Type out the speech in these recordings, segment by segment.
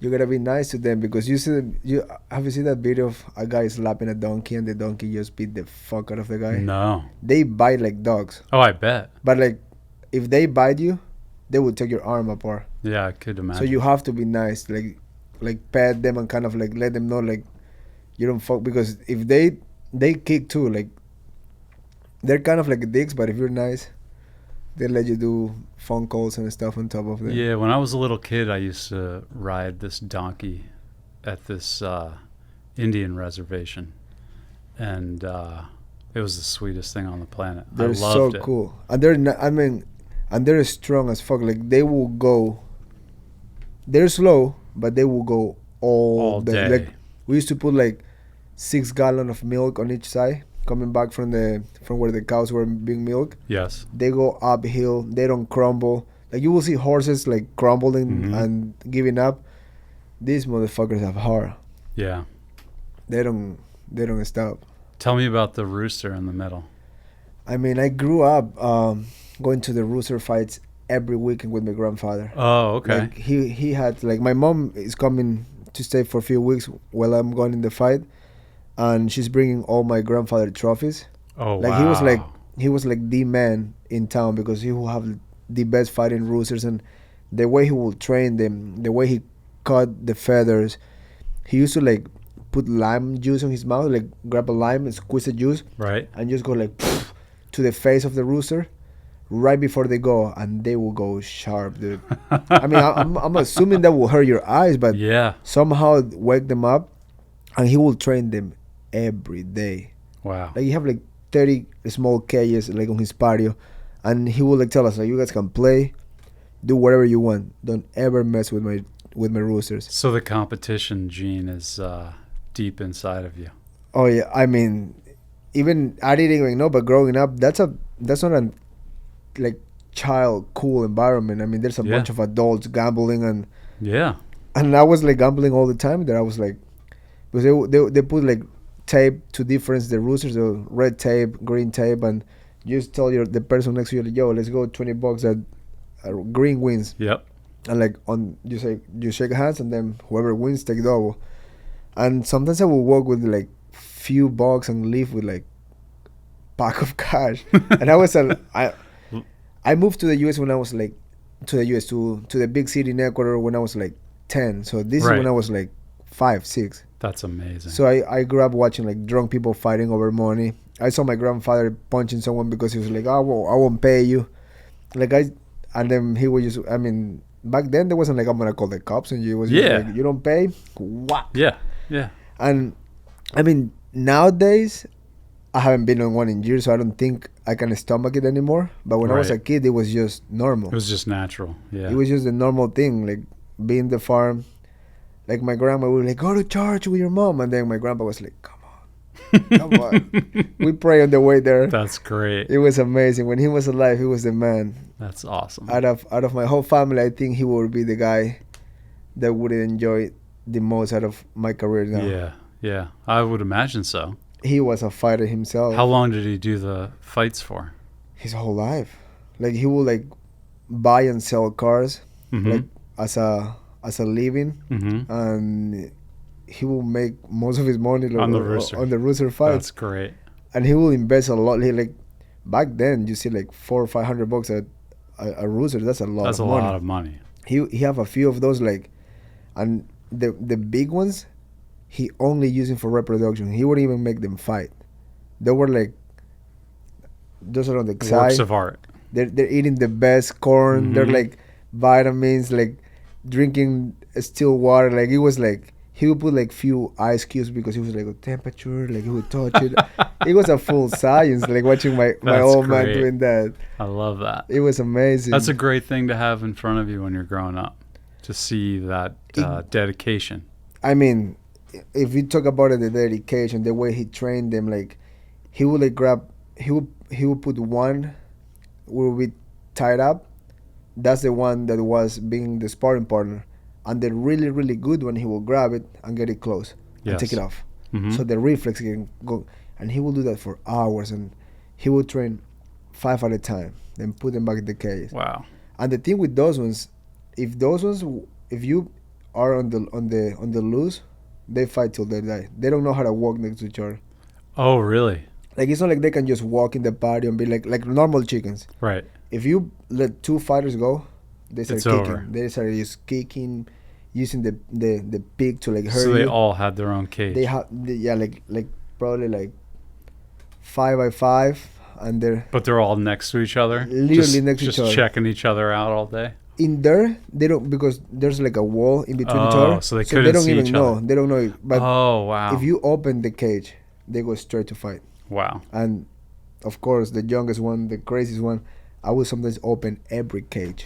You gotta be nice to them because you have you seen that video of a guy slapping a donkey and the donkey just beat the fuck out of the guy? No. They bite like dogs, Oh, I bet. but like if they bite you, they will take your arm apart. Yeah, I could So imagine. you have to be nice, like pet them and kind of like let them know like you don't fuck because if they kick too, like they're kind of like dicks, but if you're nice, they let you do phone calls and stuff on top of them. Yeah, when I was a little kid, I used to ride this donkey at this Indian reservation, and it was the sweetest thing on the planet. I They're so loved it. cool, and they're not, I mean, and they're strong as fuck. Like they will go. They're slow, but they will go all day. Day. Like we used to put like 6 gallons of milk on each side, coming back from where the cows were being milked. Yes. They go uphill. They don't crumble. Like you will see horses like crumbling Mhm. and giving up. These motherfuckers have heart. Yeah. They don't stop. Tell me about the rooster in the middle. I mean, I grew up going to the rooster fights every weekend with my grandfather. Oh, okay. Like he had like my mom is coming to stay for a few weeks while I'm going in the fight, and she's bringing all my grandfather trophies. Oh, Like wow. he was like the man in town because he will have the best fighting roosters, and the way he will train them, the way he cut the feathers. He used to like put lime juice on his mouth, like grab a lime and squeeze the juice, Right. and just go like to the face of the rooster right before they go, and they will go sharp, dude. I mean, I'm assuming that will hurt your eyes, but Yeah. somehow wake them up, and he will train them every day. Wow. Like you have like 30 small cages like on his patio, and he will like tell us like you guys can play, do whatever you want. Don't ever mess with my roosters. So the competition gene is deep inside of you. Oh yeah, I mean, even I didn't even know, but growing up, that's not a like child cool environment. I mean, there's a Yeah. bunch of adults gambling, and Yeah. I was like gambling all the time. That I was like, because they put like tape to difference the roosters, so red tape, green tape, and you just tell the person next to you, like, yo, let's go $20 that green wins, Yep. and like on you shake hands, and then whoever wins take double. And sometimes I will walk with like few bucks and leave with like pack of cash. And I moved to the US when I was like to the big city in Ecuador when I was like 10. So this is Right. when I was like 5, 6. That's amazing. So I grew up watching like drunk people fighting over money. I saw my grandfather punching someone because he was like, I won't pay you. And then he would just, I mean, back then there wasn't like, I'm going to call the cops on you. It was just Yeah. like, you don't pay? What? Yeah. Yeah. And I mean, nowadays, I haven't been on one in years, so I don't think I can stomach it anymore. But when I was a Right. kid, it was just normal. It was just natural. Yeah. It was just a normal thing, like being the farm. Like my grandma would like, go to church with your mom. And then my grandpa was like, come on, come on. We pray on the way there. That's great. It was amazing. When he was alive, he was the man. That's awesome. Out of my whole family, I think he would be the guy that would enjoy the most out of my career now. Yeah. Yeah. I would imagine so. He was a fighter himself. How long did he do the fights for? His whole life. Like he would like buy and sell cars Mhm. like as a living, Mhm. and he will make most of his money like, On the rooster. on the rooster fights. That's great. And he will invest a lot. He like back then you see like $400 or $500 at a rooster. That's a lot That's of a money. lot of money. He have a few of those like, and the big ones he only using for reproduction. He wouldn't even make them fight. They were like those are on the Works side. of art. They're eating the best corn. They're Mhm. like vitamins, like drinking still water. Like it was like he would put like few ice cubes because he was like a temperature. Like he would touch it. It was a full science. Like watching my That's old man great. doing that. I love that. It was amazing. That's a great thing to have in front of you when you're growing up, to see that dedication. I mean, if you talk about it, the dedication, the way he trained them, like he would like grab, he would put one, will be tied up. That's the one that was being the sparring partner, and the really really good one, he will grab it and get it close and take Yes. it off, Mhm. so the reflex can go. And he will do that for hours, and he will train 5 at a time, then put them back in the cage. Wow. And the thing with those ones, if you are on the loose, they fight till they die. They don't know how to walk next to each other. Oh, really? Like it's not like they can just walk in the patio and be like normal chickens. Right. If you let two fighters go, they start It's kicking. over. They start just kicking, using the pig to like hurt So they you. all had their own cage. They have like probably like 5x5, and they're But they're all next to each other. literally next to each other. Just checking each other out all day. In there, they don't, because there's like a wall in between each other. So they couldn't don't see even each know. other. They don't know it. But Oh, wow. if you open the cage, they go straight to fight. Wow. And of course, the youngest one, the craziest one, I would sometimes open every cage.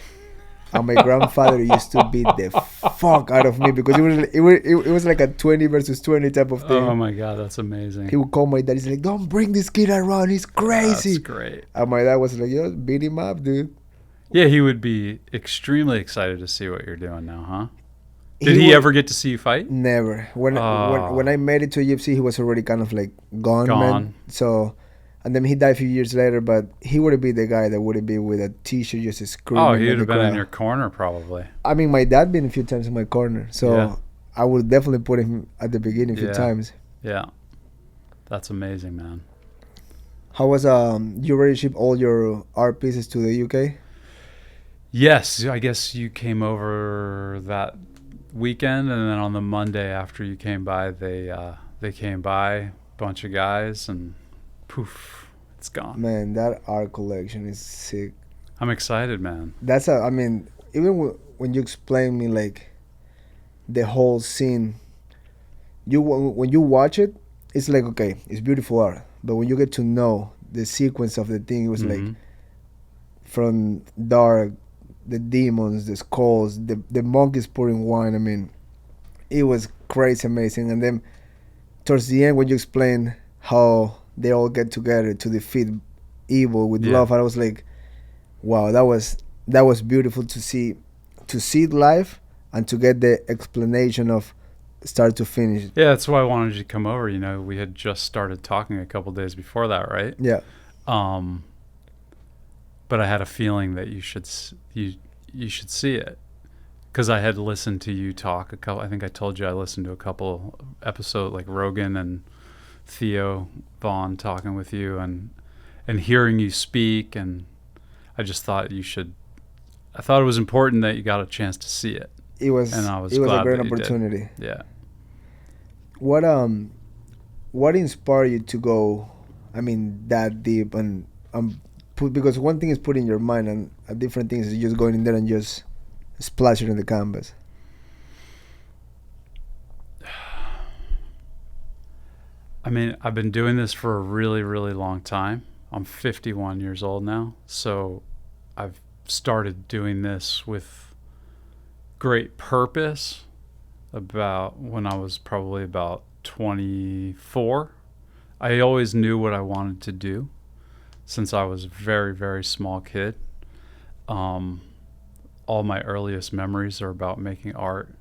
And my grandfather used to beat the fuck out of me because it was like a 20 versus 20 type of thing. Oh my God, that's amazing. He would call my dad. He's like, "Don't bring this kid around. He's crazy." That's great. And my dad was like, "Yo, beat him up, dude." Yeah, he would be extremely excited to see what you're doing now, huh? Did he ever get to see you fight? Never. When I made it to UFC, he was already kind of like gone. Man. So, and then he died a few years later. But he would be the guy that would be with a T-shirt just screaming. Oh, he would have been in your corner probably. I mean, my dad been a few times in my corner, so Yeah. I would definitely put him at the beginning a few times. Yeah, that's amazing, man. How was you already shipped all your art pieces to the UK? Yes, I guess you came over that weekend, and then on the Monday after you came by, they came by, bunch of guys, and poof, it's gone. Man, that art collection is sick. I'm excited, man. I mean, even when you explain me like the whole scene, when you watch it, it's like, okay, it's beautiful art, but when you get to know the sequence of the thing, it was like from dark, the demons, the skulls, the monkeys pouring wine. I mean, it was crazy amazing. And then towards the end, when you explain how they all get together to defeat evil with love, I was like, wow, that was beautiful to see it live and to get the explanation of start to finish. Yeah, that's why I wanted you to come over. You know, we had just started talking a couple days before that, right? Yeah. But I had a feeling that you should see it, because I had listened to you talk a couple. I think I told you I listened to a couple episodes, like Rogan and Theo Vaughn talking with you, and hearing you speak, and I just thought I thought it was important that you got a chance to see it. It was a great opportunity. Yeah. What inspired you to go, I mean, that deep and because one thing is putting your mind, and a different thing is just going in there and just splashing on the canvas. I mean, I've been doing this for a really, really long time. I'm 51 years old now, so I've started doing this with great purpose about when I was probably about 24. I always knew what I wanted to do since I was a very, very small kid. All my earliest memories are about making art.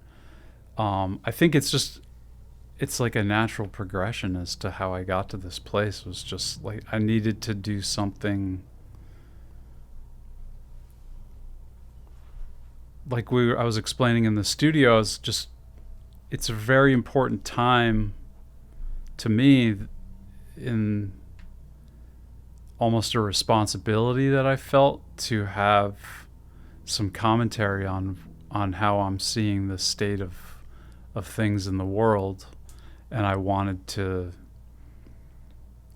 I think it's like a natural progression as to how I got to this place. It was just like I needed to do something. Like I was explaining in the studio, it's a very important time to me, in almost a responsibility that I felt to have some commentary on how I'm seeing the state of things in the world, and I wanted to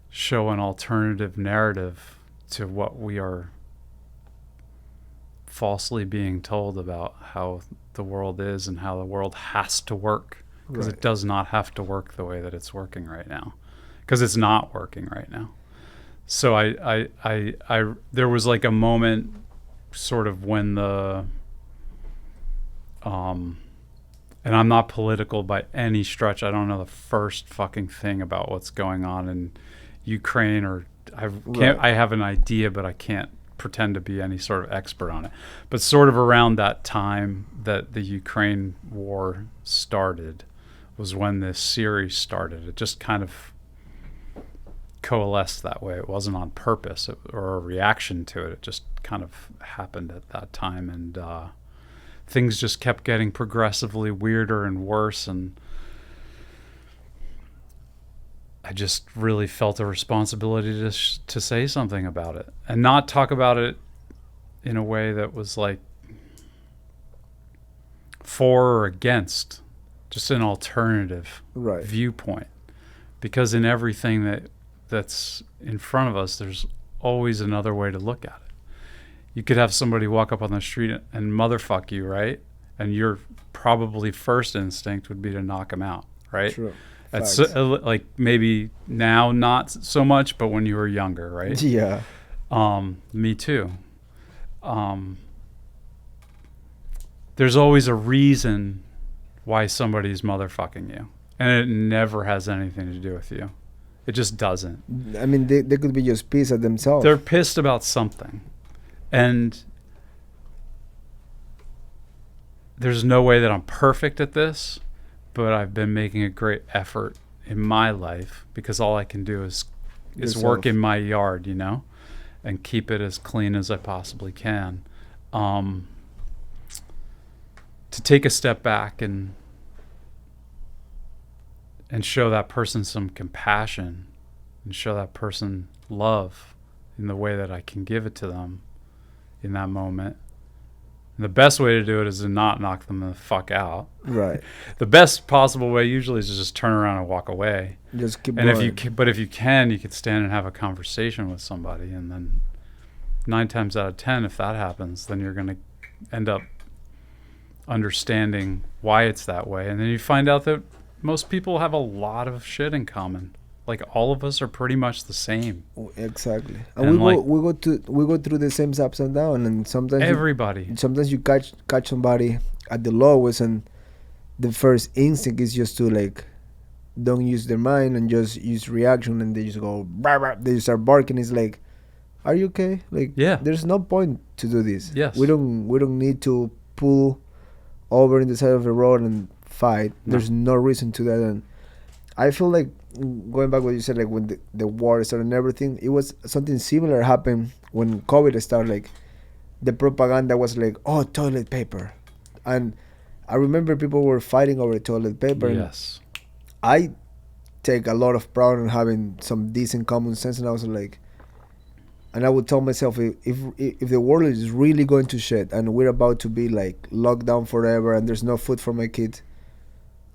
show an alternative narrative to what we are falsely being told about how the world is and how the world has to work, because it does not have to work the way that it's working right now, because it's not working right now. So I there was like a moment sort of when and I'm not political by any stretch. I don't know the first fucking thing about what's going on in Ukraine, or I have an idea, but I can't pretend to be any sort of expert on it. But sort of around that time that the Ukraine war started was when this series started. It just kind of coalesced that way. It wasn't on purpose or a reaction to it. It just kind of happened at that time. And things just kept getting progressively weirder and worse, and I just really felt a responsibility to say something about it, and not talk about it in a way that was like for or against, just an alternative Right. viewpoint. Because in everything that's in front of us, there's always another way to look at it. You could have somebody walk up on the street and motherfuck you, right? And your probably first instinct would be to knock them out, right? True. That's Facts. like maybe now not so much, but when you were younger, right? Yeah. Me too. There's always a reason why somebody's motherfucking you, and it never has anything to do with you. It just doesn't. I mean, they could be just pissed at themselves. They're pissed about something, and there's no way that I'm perfect at this, but I've been making a great effort in my life, because all I can do is work in my yard, you know, and keep it as clean as I possibly can. To take a step back and show that person some compassion and show that person love in the way that I can give it to them in that moment. And the best way to do it is to not knock them the fuck out. Right. The best possible way usually is to just turn around and walk away. Just keep And going. but if you can, you could stand and have a conversation with somebody, and then 9 times out of 10, if that happens, then you're going to end up understanding why it's that way. And then you find out that most people have a lot of shit in common. Like, all of us are pretty much the same. Exactly. And And like- we go through the same ups and downs, and Everybody. sometimes you catch somebody at the lowest, and the first instinct is just to like don't use their mind and just use reaction, and they just go bah, bah, they start barking. It's like, are you okay? Like, Yeah. there's no point to do this. Yes. We don't need to pull over in the side of the road and fight. No. There's no reason to that. And I feel like, going back what you said, like when the war started and everything, it was something similar happened when COVID started. Like, the propaganda was like, oh, toilet paper. And I remember people were fighting over toilet paper. Yes. And I take a lot of pride in having some decent common sense, and I was like, and I would tell myself, if the world is really going to shit and we're about to be like locked down forever and there's no food for my kids,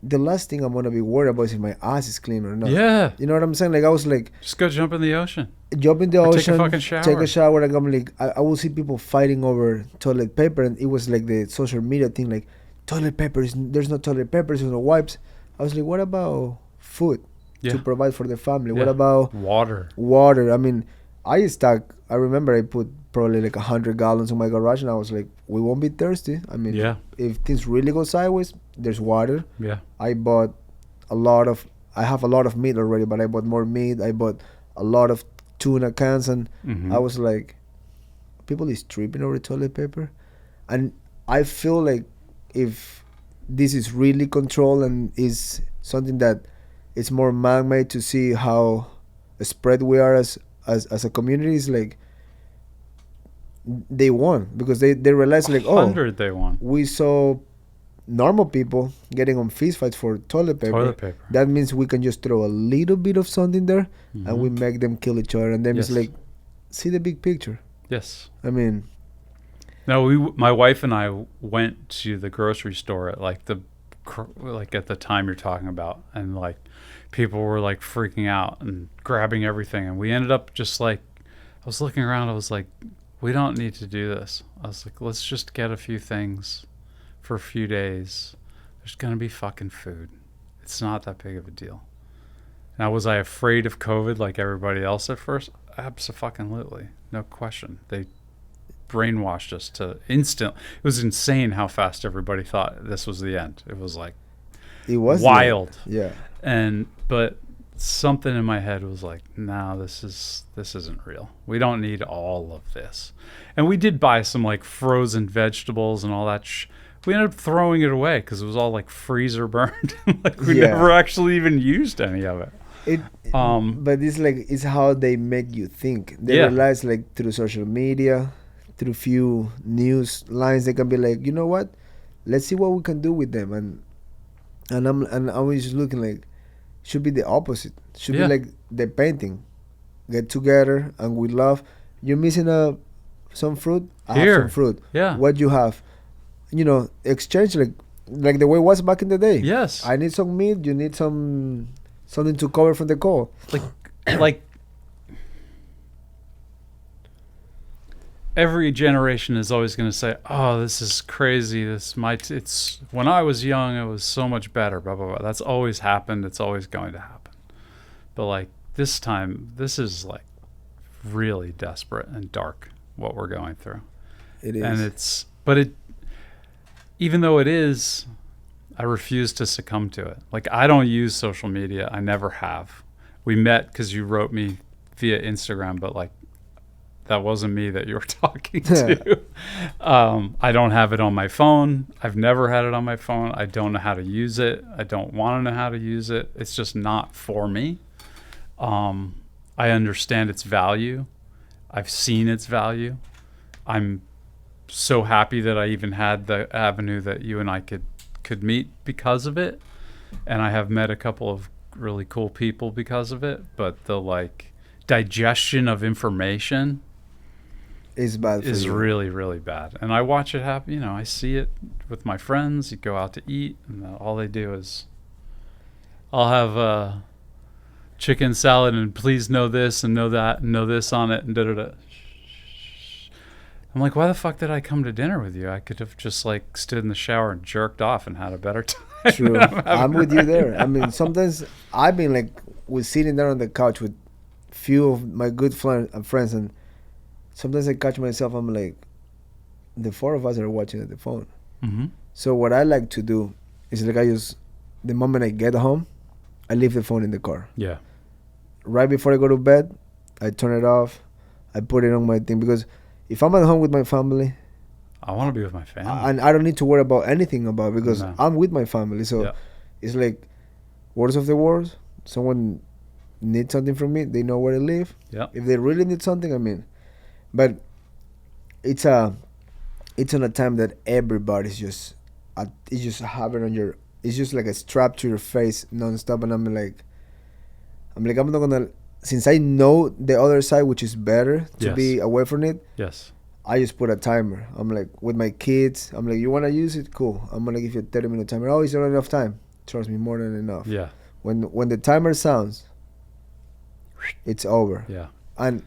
the last thing I'm gonna be worried about is if my ass is clean or not. Yeah. You know what I'm saying? Like, I was like, Just go jump in the ocean. jump in the Or ocean, take a fucking shower. take a shower, and I'm like, I will see people fighting over toilet paper, and it was like the social media thing, like, toilet paper there's no toilet paper, there's no wipes. I was like, what about food Yeah. to provide for the family? Yeah. What about Water. water? I mean, I remember I put probably like 100 gallons in my garage, and I was like, we won't be thirsty. I mean, Yeah. if things really go sideways, there's water. Yeah. I have a lot of meat already, but I bought more meat. I bought a lot of tuna cans, and Mhm. I was like, people is tripping over toilet paper. And I feel like if this is really controlled and is something that it's more man-made, to see how spread we are as a community, is like, they won, because they realized like, oh, 100 they won. we saw normal people getting on fist fights for toilet paper. Toilet paper. That means we can just throw a little bit of something there, Mhm. and we make them kill each other. And then it's Yes. like, see the big picture. Yes. I mean, No, my wife and I went to the grocery store at like at the time you're talking about, and like people were like freaking out and grabbing everything, and we ended up just like, I was looking around, I was like, we don't need to do this. I was like, let's just get a few things for a few days. There's gonna be fucking food. It's not that big of a deal. Now, was I afraid of COVID like everybody else at first? Absolutely, no question. They brainwashed us to instant. It was insane how fast everybody thought this was the end. It was like it was wild. Yeah. But something in my head was like, no, this isn't real. We don't need all of this. And we did buy some like frozen vegetables and all that. We ended up throwing it away because it was all like freezer burned. Like we Yeah. never actually even used any of it. But it's like, it's how they make you think. They Yeah. realize, like, through social media, through few news lines, they can be like, you know what? let's see what we can do with them. And I was just looking like, should be the opposite. Should be like the painting. Get together and we love. You're missing some fruit. I have some fruit. Yeah. What you have, exchange like the way it was back in the day. Yes. I need some meat. You need something to cover from the cold. Like every generation is always going to say, "Oh, this is crazy. It's when I was young, it was so much better." Blah blah blah. That's always happened. It's always going to happen. But like this time, this is like really desperate and dark what we're going through. It is. And even though it is, I refuse to succumb to it. Like I don't use social media. I never have. We met because you wrote me via Instagram, but like that wasn't me that you were talking to. I don't have it on my phone. I've never had it on my phone. I don't know how to use it. I don't want to know how to use it. It's just not for me. I understand its value. I've seen its value. I'm so happy that I even had the avenue that you and I could meet because of it. And I have met a couple of really cool people because of it. But the like digestion of information is bad. Is really, really bad. And I watch it happen. I see it with my friends. You go out to eat, and all they do is, I'll have chicken salad, and please know this and know that and know this on it, and da-da-da. I'm like, why the fuck did I come to dinner with you? I could have just like stood in the shower and jerked off and had a better time. True. I'm with you there. I mean, sometimes I've been like, we're sitting there on the couch with few of my good friends, and sometimes I catch myself, I'm like, the four of us are watching at the phone. Mm-hmm. So what I like to do is like the moment I get home, I leave the phone in the car. Yeah. Right before I go to bed, I turn it off. I put it on my thing because if I'm at home with my family, I want to be with my family. And I don't need to worry about anything about it because I'm with my family. So it's like words of the world. Someone needs something from me, they know where to live. Yeah. If they really need something, I mean. But it's on a time that everybody's just having on your. It's just like a strap to your face nonstop, and I'm not gonna. Since I know the other side, which is better to be away from it. Yes. I just put a timer. I'm like with my kids. I'm like, you wanna use it? Cool. I'm gonna give you a 30-minute timer. Oh, is there enough time? Trust me, more than enough. Yeah. When the timer sounds, it's over. Yeah. And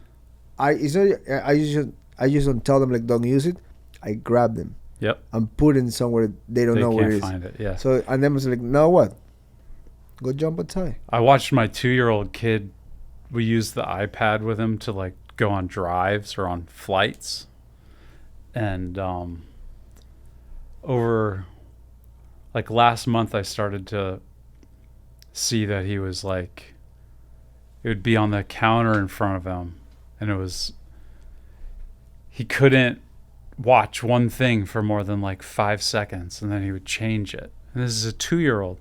I just don't tell them like don't use it. I grab them. Yep. And put it somewhere they don't know where it is. They can't find it. Yeah. So and then I was like, now what? Go jump outside. I watched my 2-year-old kid. We used the iPad with him to like go on drives or on flights, and over like last month I started to see that he was like, it would be on the counter in front of him, and he couldn't watch one thing for more than like 5 seconds, and then he would change it. And this is a 2-year-old.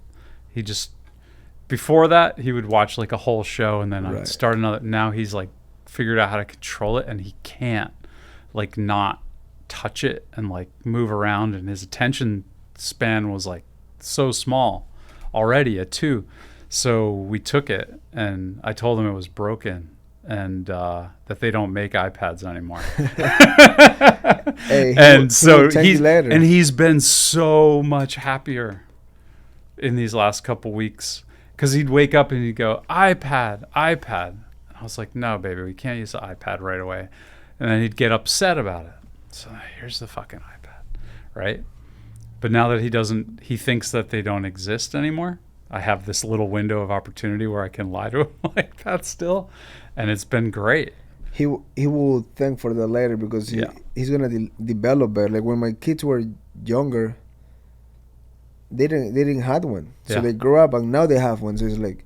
He just, before that, he would watch like a whole show, and then I'd start another. Now he's like figured out how to control it, and he can't like not touch it and like move around, and his attention span was like so small already at 2. So we took it, and I told him it was broken, and that they don't make iPads anymore. He's been so much happier in these last couple weeks, because he'd wake up and he'd go, iPad. And I was like, no, baby, we can't use the iPad right away. And then he'd get upset about it. So here's the fucking iPad, right? But now that he thinks that they don't exist anymore, I have this little window of opportunity where I can lie to him like that still. And it's been great. He will thank for that later, because he's going to develop better. Like when my kids were younger, they didn't have one. So they grew up and now they have one. So it's like,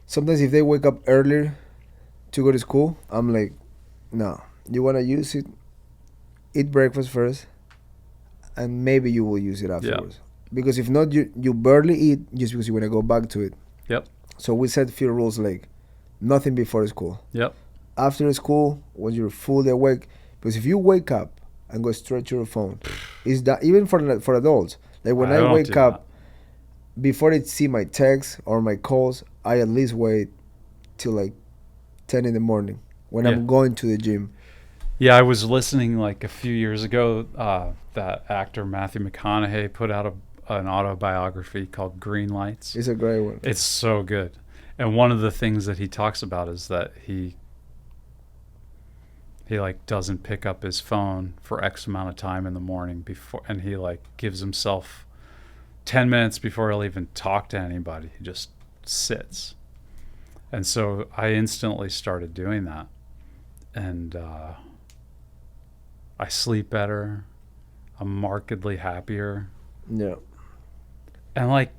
sometimes if they wake up earlier to go to school, I'm like, no, you want to use it, eat breakfast first, and maybe you will use it afterwards. Because if not, you barely eat just because you want to go back to it. Yep. So we set few rules, like nothing before school. Yep. After school, when you're fully awake, because if you wake up and go straight to your phone. Is that even for adults? Like when I don't wake do up, before I see my texts or my calls, I at least wait till like 10 in the morning when Yeah. I'm going to the gym. Yeah, I was listening like a few years ago. That actor Matthew McConaughey put out an autobiography called Green Lights. It's a great one. It's so good. And one of the things that he talks about is that he like doesn't pick up his phone for X amount of time in the morning before, and he like gives himself 10 minutes before he'll even talk to anybody. He just sits. And so I instantly started doing that. And I sleep better. I'm markedly happier. Yeah. And like,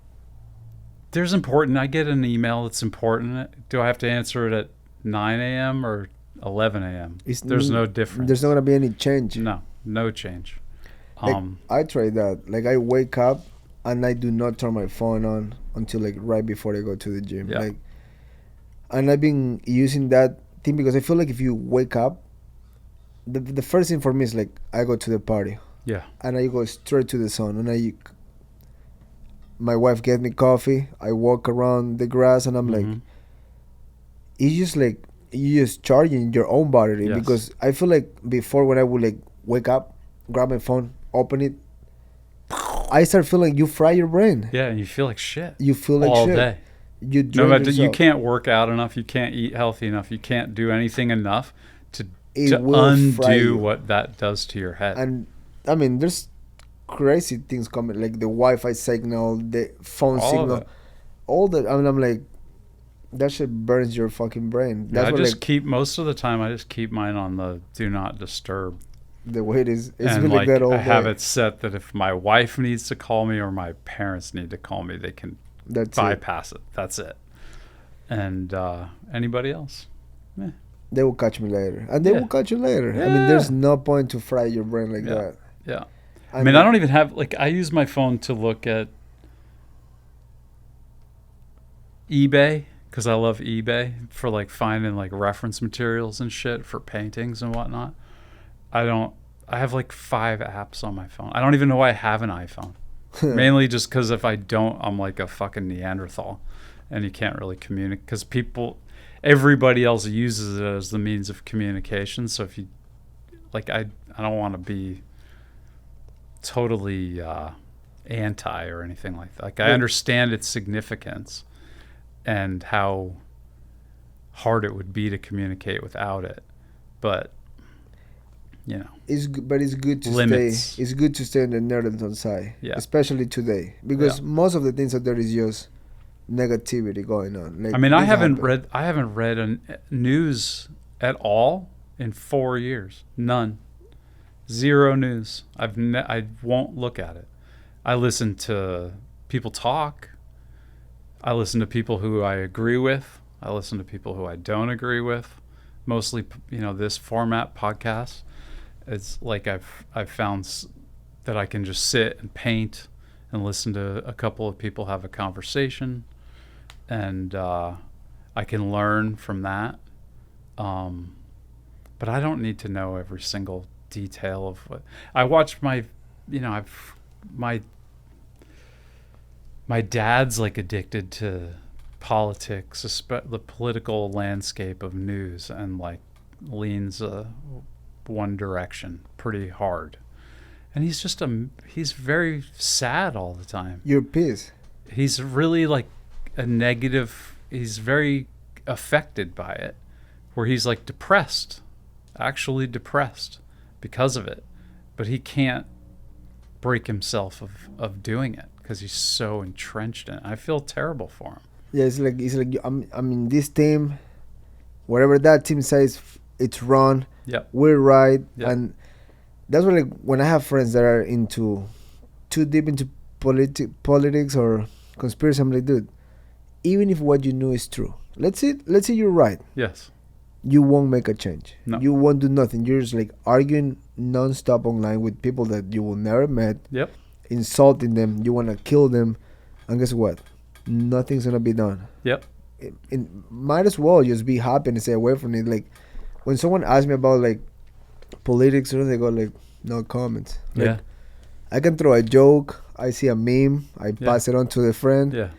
there's important. I get an email that's important. Do I have to answer it at 9 a.m. or 11 a.m.? There's no difference. There's not gonna be any change. No change. Like, I try that. Like I wake up and I do not turn my phone on until like right before I go to the gym. Yeah. Like, and I've been using that thing because I feel like if you wake up, the first thing for me is like I go to the party. Yeah. And I go straight to the sun. And my wife gets me coffee. I walk around the grass and I'm like, it's just like you just charging your own battery. Yes. Because I feel like before when I would like wake up, grab my phone, open it, I start feeling you fry your brain. Yeah, and you feel like shit. You feel like all shit. day. You No matter, you yourself. can't work out enough. You can't eat healthy enough. You can't do anything enough to will fry undo you. what that does to your head. And I mean, there's crazy things coming, like the Wi-Fi signal, the phone All of signal, it. all that. I mean, I'm like, that shit burns your fucking brain. Yeah, That's I what, just like, keep most of the time. I just keep mine on the do not disturb. the way it is. It's and really like good all I have day. it set that if my wife needs to call me or my parents need to call me, they can That's it. bypass it. That's it. And anybody else? They will catch me later, and they Yeah. will catch you later. I Yeah. mean, there's no point to fry your brain like Yeah. that. Yeah. I mean, I don't even have, like, I use my phone to look at eBay because I love eBay for like finding like reference materials and shit for paintings and whatnot. I have like 5 apps on my phone. I don't even know why I have an iPhone. Mainly just because if I don't, I'm like a fucking Neanderthal and you can't really communicate because everybody else uses it as the means of communication. So if you, like, I don't want to be totally anti or anything like that. Like, I understand its significance and how hard it would be to communicate without it, but you know, it's good to limits. stay. It's good to stay on the Neanderthal side, Yeah. especially today, because most of the things out there is just negativity going on. Like, I mean, I this haven't happened. read news at all in 4 years. None. Zero news. I won't look at it. I listen to people talk. I listen to people who I agree with. I listen to people who I don't agree with. Mostly, this format podcast. It's like I've found that I can just sit and paint and listen to a couple of people have a conversation, and I can learn from that. But I don't need to know every single detail of what I watched. My dad's like addicted to politics, the political landscape of news, and like leans one direction pretty hard. And he's very sad all the time. You're pissed. He's really like a negative. He's very affected by it, where he's like depressed, actually depressed because of it. But he can't break himself of doing it because he's so entrenched in it. I feel terrible for him. Yeah, it's like I mean, this team, whatever that team says, it's wrong. Yep. We're right. Yep. And that's what, like, when I have friends that are too deep into politics or conspiracy, I'm like, dude, even if what you know is true, let's say you're right. Yes. You won't make a change. No. You won't do nothing. You're just like arguing nonstop online with people that you will never met. Yep. Insulting them. You want to kill them, and guess what? Nothing's gonna be done. Yep. It might as well just be happy and stay away from it. Like, when someone asks me about like politics, or they go like, no comments. Like, Yeah. I can throw a joke. I see a meme. I Yeah. pass it on to the friend. Yeah.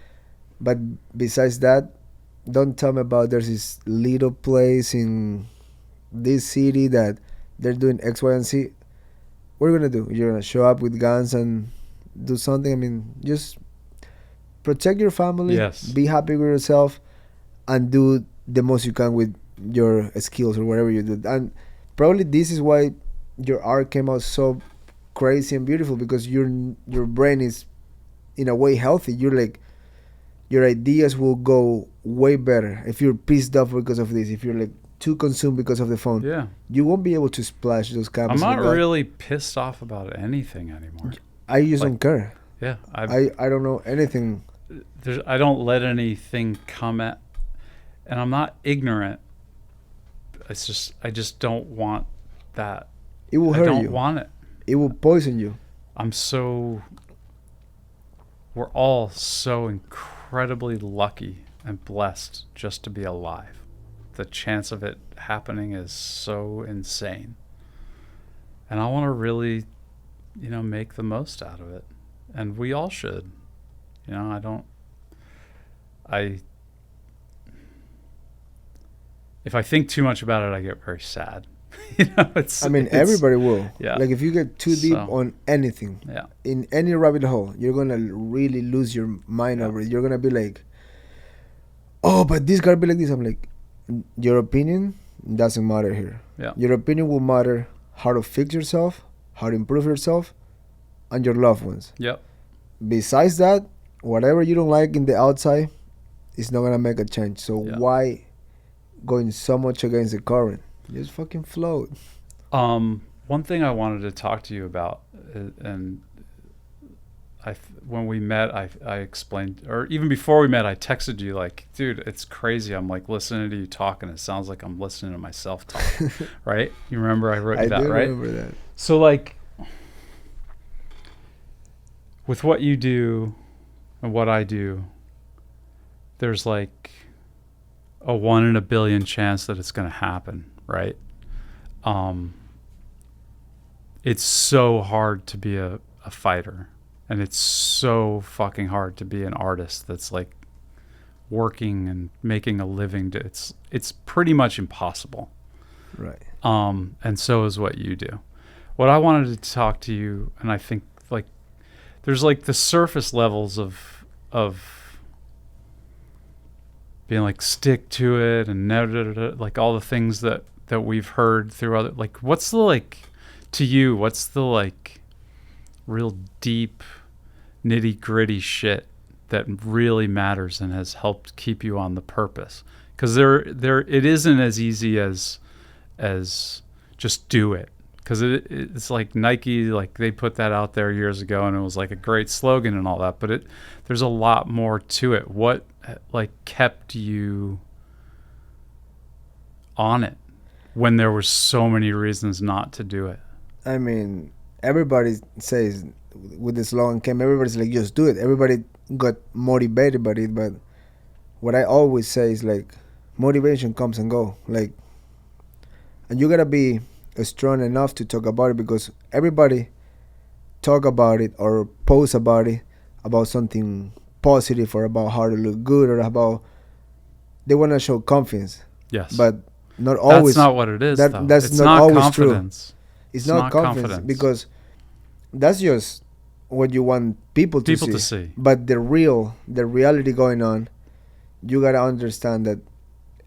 But besides that, don't tell me about there's this little place in this city that they're doing X, Y, and Z. What are you gonna do? You're gonna show up with guns and do something? I mean, just protect your family. Yes. Be happy with yourself, and do the most you can with your skills or whatever you do. And probably this is why your art came out so crazy and beautiful, because your brain is in a way healthy. You're like, your ideas will go way better if you're pissed off because of this. If you're like too consumed because of the phone, Yeah. you won't be able to splash those I'm canvases. not like that. really pissed off about anything anymore. I just like- don't care. Yeah. I don't know anything. I don't let anything come at, and I'm not ignorant. It's just I just don't want that. It will I hurt don't you. want it. It will poison you. We're all so incredibly lucky and blessed just to be alive. The chance of it happening is so insane. And I want to really, make the most out of it. And we all should. If I think too much about it, I get very sad. Everybody will. Yeah. Like if you get too deep So- on anything, Yeah. in any rabbit hole, you're gonna really lose your mind Yeah. over it. You're gonna be like, oh, but this gotta be like this. I'm like, your opinion doesn't matter here. Yeah. Your opinion will matter how to fix yourself, how to improve yourself, and your loved ones. Yep. Besides that, whatever you don't like in the outside is not gonna make a change. So Yeah. why going so much against the current? Just fucking float. One thing I wanted to talk to you about, and when we met, I explained, or even before we met, I texted you like, dude, it's crazy. I'm like listening to you talk, and it sounds like I'm listening to myself talk, right? You remember I wrote you that, do right? remember that. So like, with what you do and what I do, there's like a 1 in a billion chance that it's going to happen, right? It's so hard to be a fighter, and it's so fucking hard to be an artist that's like working and making a living. It's pretty much impossible. Right. And so is what you do. What I wanted to talk to you, and I think like there's like the surface levels of being like stick to it and like all the things that we've heard through other, like what's the like to you, what's the like real deep nitty gritty shit that really matters and has helped keep you on the purpose? Because there it isn't as easy as just do it. Because it's like Nike, like they put that out there years ago, and it was like a great slogan and all that. But there's a lot more to it. What like kept you on it when there were so many reasons not to do it? I mean, everybody says with the slogan came, everybody's like, just do it. Everybody got motivated by it. But what I always say is like, motivation comes and go. Like, and you gotta be strong enough to talk about it, because everybody talk about it or post about it, about something positive or about how to look good or about they want to show confidence. Yes. But not always. That's not what it is, though. That's it's not always true. confidence. It's not confidence, because that's just what you want people to see. But the reality going on, you gotta understand that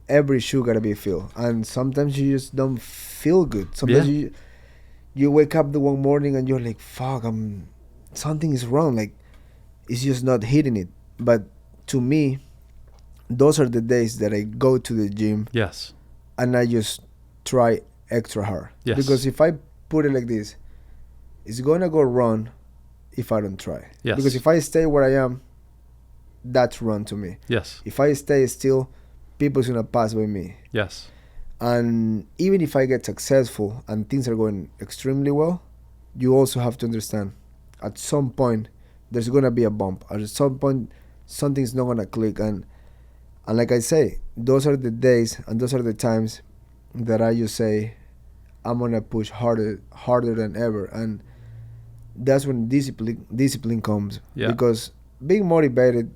every shoe gotta be filled, and sometimes you just don't feel good. Sometimes you wake up the one morning and you're like, fuck, something is wrong. Like, it's just not hitting it. But to me, those are the days that I go to the gym. Yes. And I just try extra hard. Yes. Because if I put it like this, it's gonna go wrong if I don't try. Yes. Because if I stay where I am, that's wrong to me. Yes. If I stay still, people's gonna pass by me. Yes. And even if I get successful and things are going extremely well, you also have to understand, at some point there's gonna be a bump. At some point something's not gonna click, and like I say, those are the days and those are the times that I just say, I'm gonna push harder than ever, and that's when discipline comes. Yeah. Because being motivated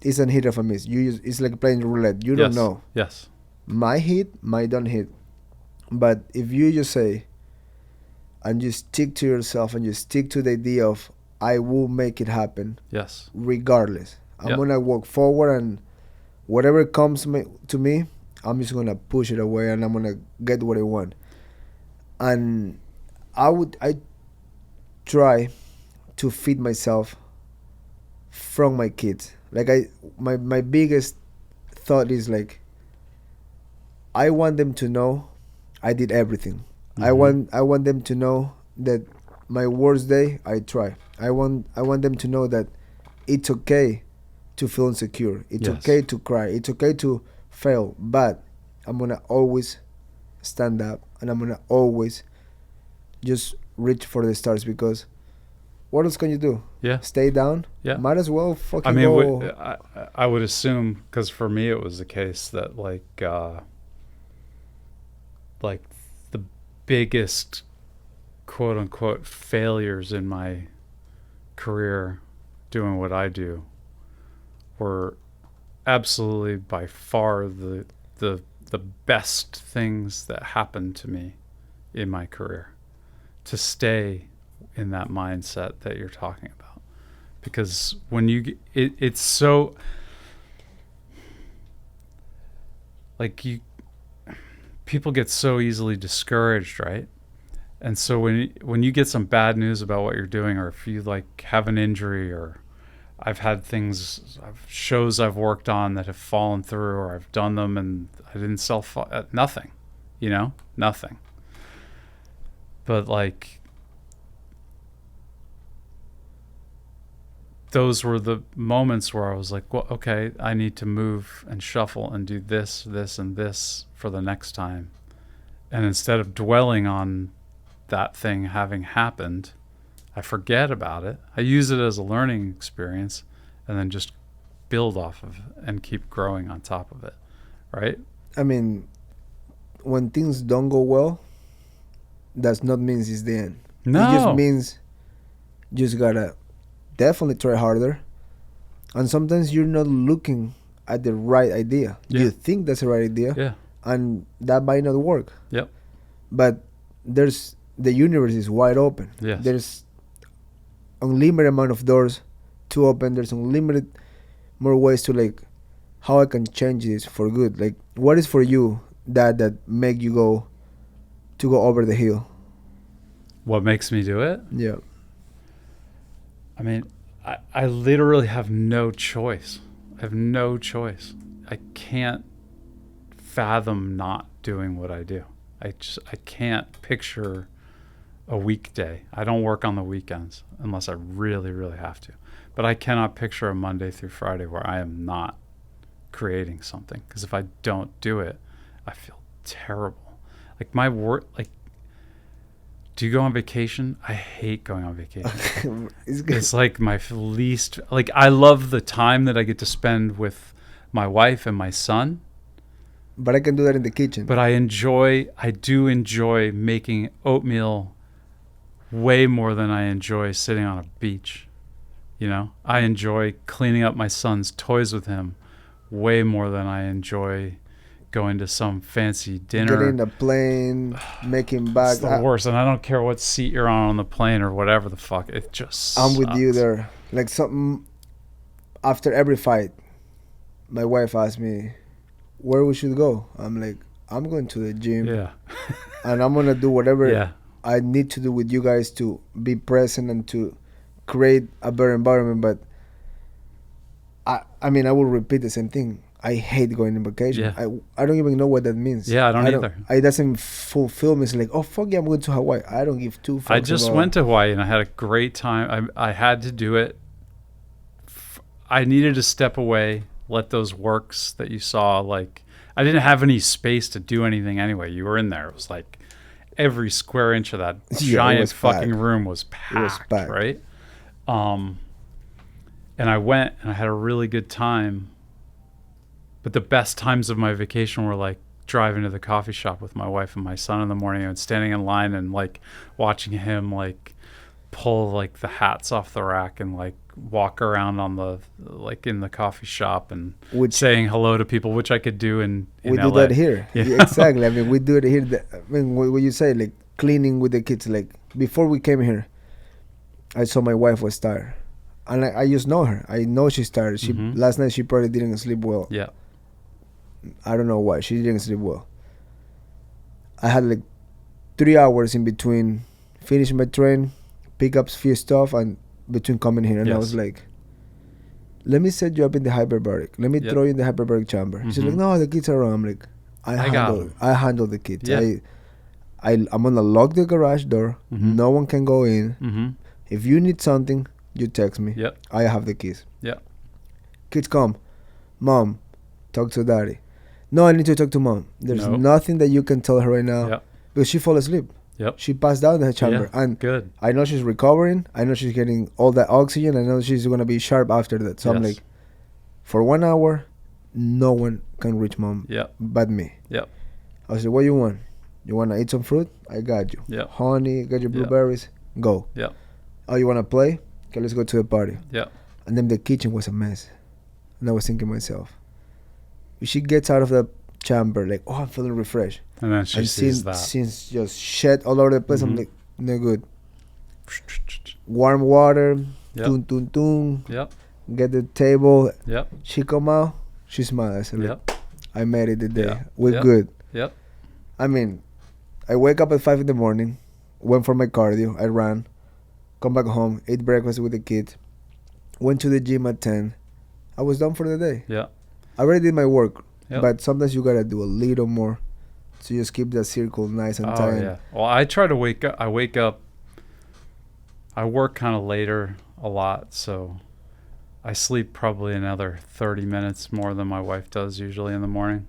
isn't hit of a miss. It's like playing roulette. You don't Yes. know. Yes. Might hit, might don't hit. But if you just say and you stick to yourself and you stick to the idea of I will make it happen Yes. regardless. I'm Yep. gonna walk forward, and whatever comes to me, I'm just gonna push it away, and I'm gonna get what I want. And I try to feed myself from my kids. Like my biggest thought is like I want them to know I did everything. I want them to know that my worst day I try. I want them to know that it's okay to feel insecure. It's Yes. okay to cry. It's okay to fail. But I'm gonna always stand up, and I'm gonna always just reach for the stars, because what else can you do? Yeah. Stay down? Yeah. Might as well fucking I mean, go. I would assume, because for me it was the case that like the biggest quote unquote failures in my career doing what I do were absolutely by far the best things that happened to me in my career, to stay in that mindset that you're talking about. Because when it's so like people get so easily discouraged, right? And so when you get some bad news about what you're doing, or if you like have an injury, or I've had shows I've worked on that have fallen through, or I've done them and I didn't sell nothing, nothing. But like those were the moments where I was like, well, okay, I need to move and shuffle and do this, this, and this for the next time. And instead of dwelling on that thing having happened, I forget about it. I use it as a learning experience, and then just build off of it and keep growing on top of it, right? I mean, when things don't go well, does not mean it's the end. No. It just means you just gotta definitely try harder. And sometimes you're not looking at the right idea. Yeah. You think that's the right idea, Yeah. and that might not work. Yep. But the universe is wide open. Yes. There's unlimited amount of doors to open. There's unlimited more ways to like how I can change this for good. Like, what is for you that make you go over the hill? What makes me do it? Yeah. I mean, I literally have no choice. I have no choice. I can't fathom not doing what I do. I can't picture a weekday. I don't work on the weekends unless I really, really have to. But I cannot picture a Monday through Friday where I am not creating something. Because if I don't do it, I feel terrible. Like my work, like, do you go on vacation? I hate going on vacation. It's like my least, like I love the time that I get to spend with my wife and my son. But I can do that in the kitchen. But I do enjoy making oatmeal way more than I enjoy sitting on a beach. I enjoy cleaning up my son's toys with him way more than I enjoy going to some fancy dinner. Getting in a plane, making back. It's the worst, and I don't care what seat you're on the plane or whatever the fuck. It just I'm with sucks. you there. Like something after every fight, my wife asked me where we should go. I'm like, I'm going to the gym. Yeah. And I'm gonna do whatever Yeah. I need to do with you guys to be present and to create a better environment. But I mean, I will repeat the same thing. I hate going on vacation. Yeah. I don't even know what that means. Yeah, I don't either. It doesn't fulfill me. It's like, oh, fuck yeah, I'm going to Hawaii. I don't give two fucks. I just went to Hawaii and I had a great time. I had to do it. I needed to step away, let those works that you saw, like, I didn't have any space to do anything anyway. You were in there. It was like every square inch of that giant fucking room was packed, right? And I went and I had a really good time. But the best times of my vacation were like driving to the coffee shop with my wife and my son in the morning and standing in line and like watching him like pull like the hats off the rack and like walk around on the like in the coffee shop and saying hello to people, which I could do in we LA. do that here. Yeah, exactly. I mean, we do it here. I mean, what you say, like cleaning with the kids. Like before we came here, I saw my wife was tired, and I just know her. I know she's tired. She last night she probably didn't sleep well. Yeah. I don't know why she didn't sleep well. I had like 3 hours in between finishing my train, pick up few stuff, and between coming here. And I was like, let me set you up in the hyperbaric. Let me throw you in the hyperbaric chamber. She's like, no, the kids are around. I'm like, I handle the kids. Yeah. I'm gonna lock the garage door. No one can go in. If you need something, you text me. Yep. I have the keys. Yeah. Kids come. Mom, talk to daddy. No, I need to talk to mom. There's nothing that you can tell her right now because she fall asleep. Yep. She passed out in the chamber. Yeah, and good. I know she's recovering. I know she's getting all that oxygen. I know she's going to be sharp after that. So I'm like, for 1 hour, no one can reach mom but me. Yep. I was like, what do you want? You want to eat some fruit? I got you. Yep. Honey, got your blueberries. Go. Yep. Oh, you want to play? Okay, let's go to the party. Yep. And then the kitchen was a mess. And I was thinking to myself, if she gets out of the chamber, like, oh, I'm feeling refreshed. And then she sees that. Since just shed all over the place, I'm like, no good. Warm water, tun tun tun. Yep. Get the table. Yep. She come out, she smiled. I said, yep. I made it today. We're good. Yep. I mean, I wake up at 5 in the morning, went for my cardio, I ran, come back home, ate breakfast with the kids, went to the gym at 10. I was done for the day. Yeah. I already did my work, yep. but sometimes you gotta do a little more to just keep the circle nice and tight. Yeah. Well, I try to wake up. I work kind of later a lot, so I sleep probably another 30 minutes more than my wife does usually in the morning.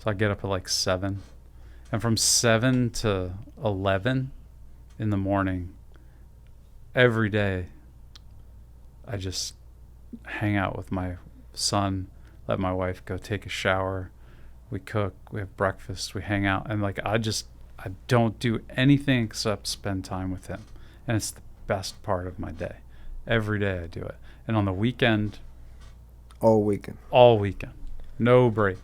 So I get up at like 7. And from 7 to 11 in the morning, every day, I just hang out with my son, let my wife go take a shower. We cook, we have breakfast, we hang out. And like, I don't do anything except spend time with him. And it's the best part of my day. Every day I do it. And on the weekend. All weekend. No break.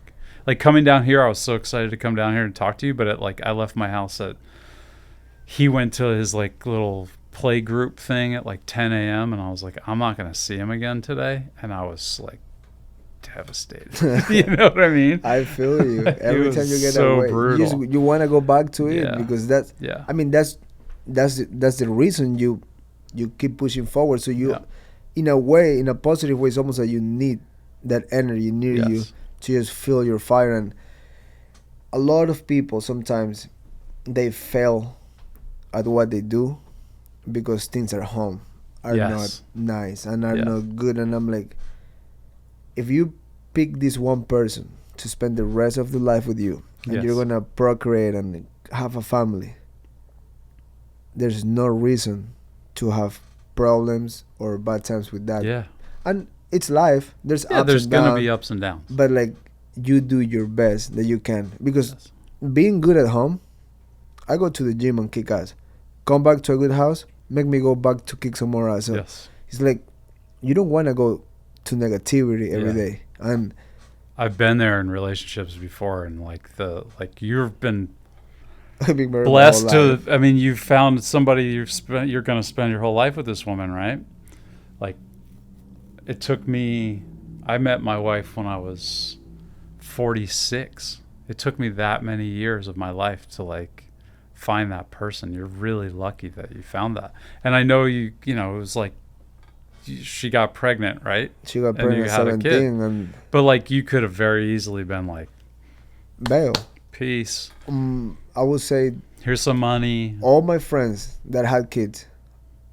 Like coming down here, I was so excited to come down here and talk to you. But I left my house he went to his like little play group thing at like 10 a.m. And I was like, I'm not going to see him again today. And I was like devastated. You know what I mean? I feel you. Every time you get so that way, brutal. you want to go back to it because that's. Yeah. I mean that's the reason you keep pushing forward. So you, in a way, in a positive way, it's almost like you need that energy near you to just feel your fire. And a lot of people sometimes they fail at what they do because things at home are not nice and are not good. And I'm like, if you pick this one person to spend the rest of the life with you and you're gonna procreate and have a family, there's no reason to have problems or bad times with that. Yeah. And it's life. There's ups and downs. There's gonna be ups and downs. But like, you do your best that you can, because being good at home, I go to the gym and kick ass. Come back to a good house, make me go back to kick some more ass. So it's like, you don't want to go to negativity every day. And I've been there in relationships before, and you've been being blessed to. I mean, you've found somebody you're going to spend your whole life with this woman, right? Like, it took me. I met my wife when I was 46. It took me that many years of my life to find that person. You're really lucky that you found that. And I know it was like she got pregnant, right? She got pregnant at 17. But you could have very easily been like, bail. Peace. I would say, here's some money. All my friends that had kids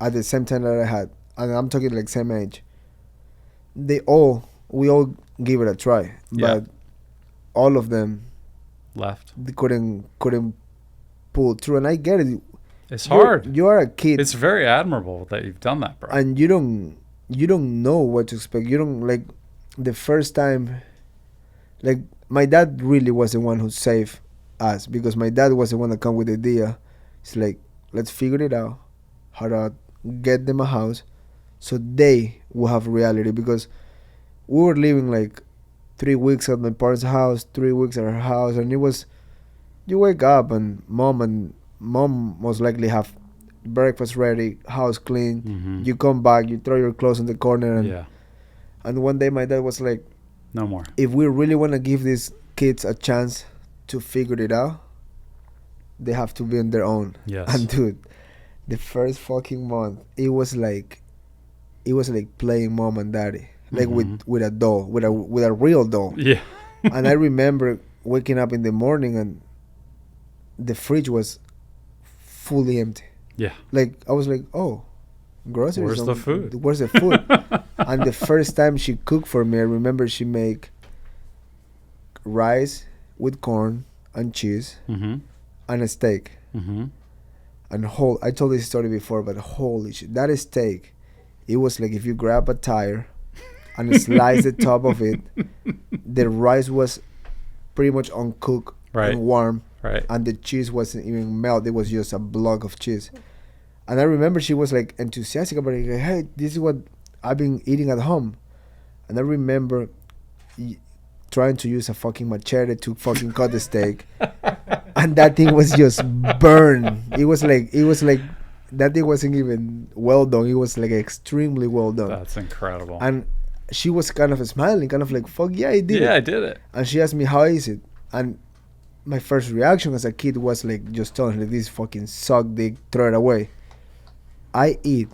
at the same time that I had, and I'm talking like same age, we all give it a try. But all of them left. They couldn't pull through, and I get it. It's hard. You are a kid. It's very admirable that you've done that, bro. And you don't know what to expect. You don't the first time. Like, my dad really was the one who saved us, because my dad was the one that come with the idea. It's like, let's figure it out, how to get them a house so they will have reality, because we were living like 3 weeks at my parents' house, 3 weeks at her house, and it was, you wake up and mom most likely have breakfast ready, house clean. Mm-hmm. You come back, you throw your clothes in the corner, and Yeah. and one day my dad was like, No more. if we really want to give these kids a chance to figure it out, they have to be on their own. Yes. And dude, the first fucking month, it was like playing mom and daddy, like with a doll, with a real doll. Yeah. And I remember waking up in the morning and the fridge was fully empty. Yeah. Like, I was like, oh, groceries. Where's the food? Where's the food? And the first time she cooked for me, I remember she make rice with corn and cheese Mm-hmm. and a steak. Mm-hmm. And I told this story before, but holy shit, that steak, it was like if you grab a tire and slice the top of it, the rice was pretty much uncooked Right. and warm, Right. and the cheese wasn't even melted. It was just a block of cheese. And I remember she was like enthusiastic about it. Like, hey, this is what I've been eating at home. And I remember trying to use a fucking machete to fucking cut the steak, and that thing was just burned. It was like that thing wasn't even well done. It was like extremely well done. That's incredible. And she was kind of smiling, kind of like, fuck yeah, I did it. Yeah, I did it. And she asked me, how is it? And my first reaction as a kid was like, just telling her, this fucking suck dick, throw it away. I eat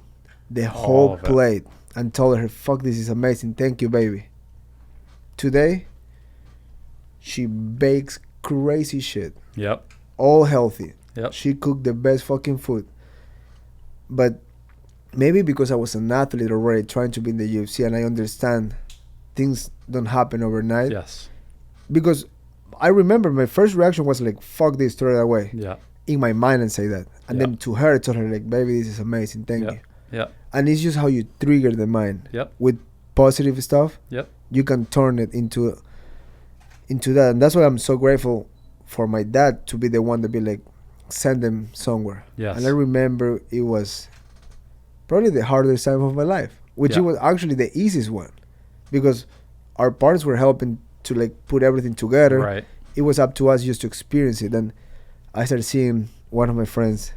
the whole of it. plate and told her, fuck, this is amazing, thank you, baby. Today, she bakes crazy shit, Yep. all healthy. Yep. She cooked the best fucking food. But maybe because I was an athlete already, trying to be in the UFC, and I understand things don't happen overnight. Yes. Because I remember my first reaction was like, fuck this, throw it away. Yeah. In my mind, and say that. And Yeah. then to her, I told her, like, baby, this is amazing, thank Yep. you. Yep. And it's just how you trigger the mind. Yep. With positive stuff, Yep. you can turn it into that. And that's why I'm so grateful for my dad to be the one to be like, send them somewhere. Yes. And I remember it was probably the hardest time of my life, which Yeah. it was actually the easiest one, because our parents were helping to like put everything together. Right. It was up to us just to experience it. And I started seeing one of my friends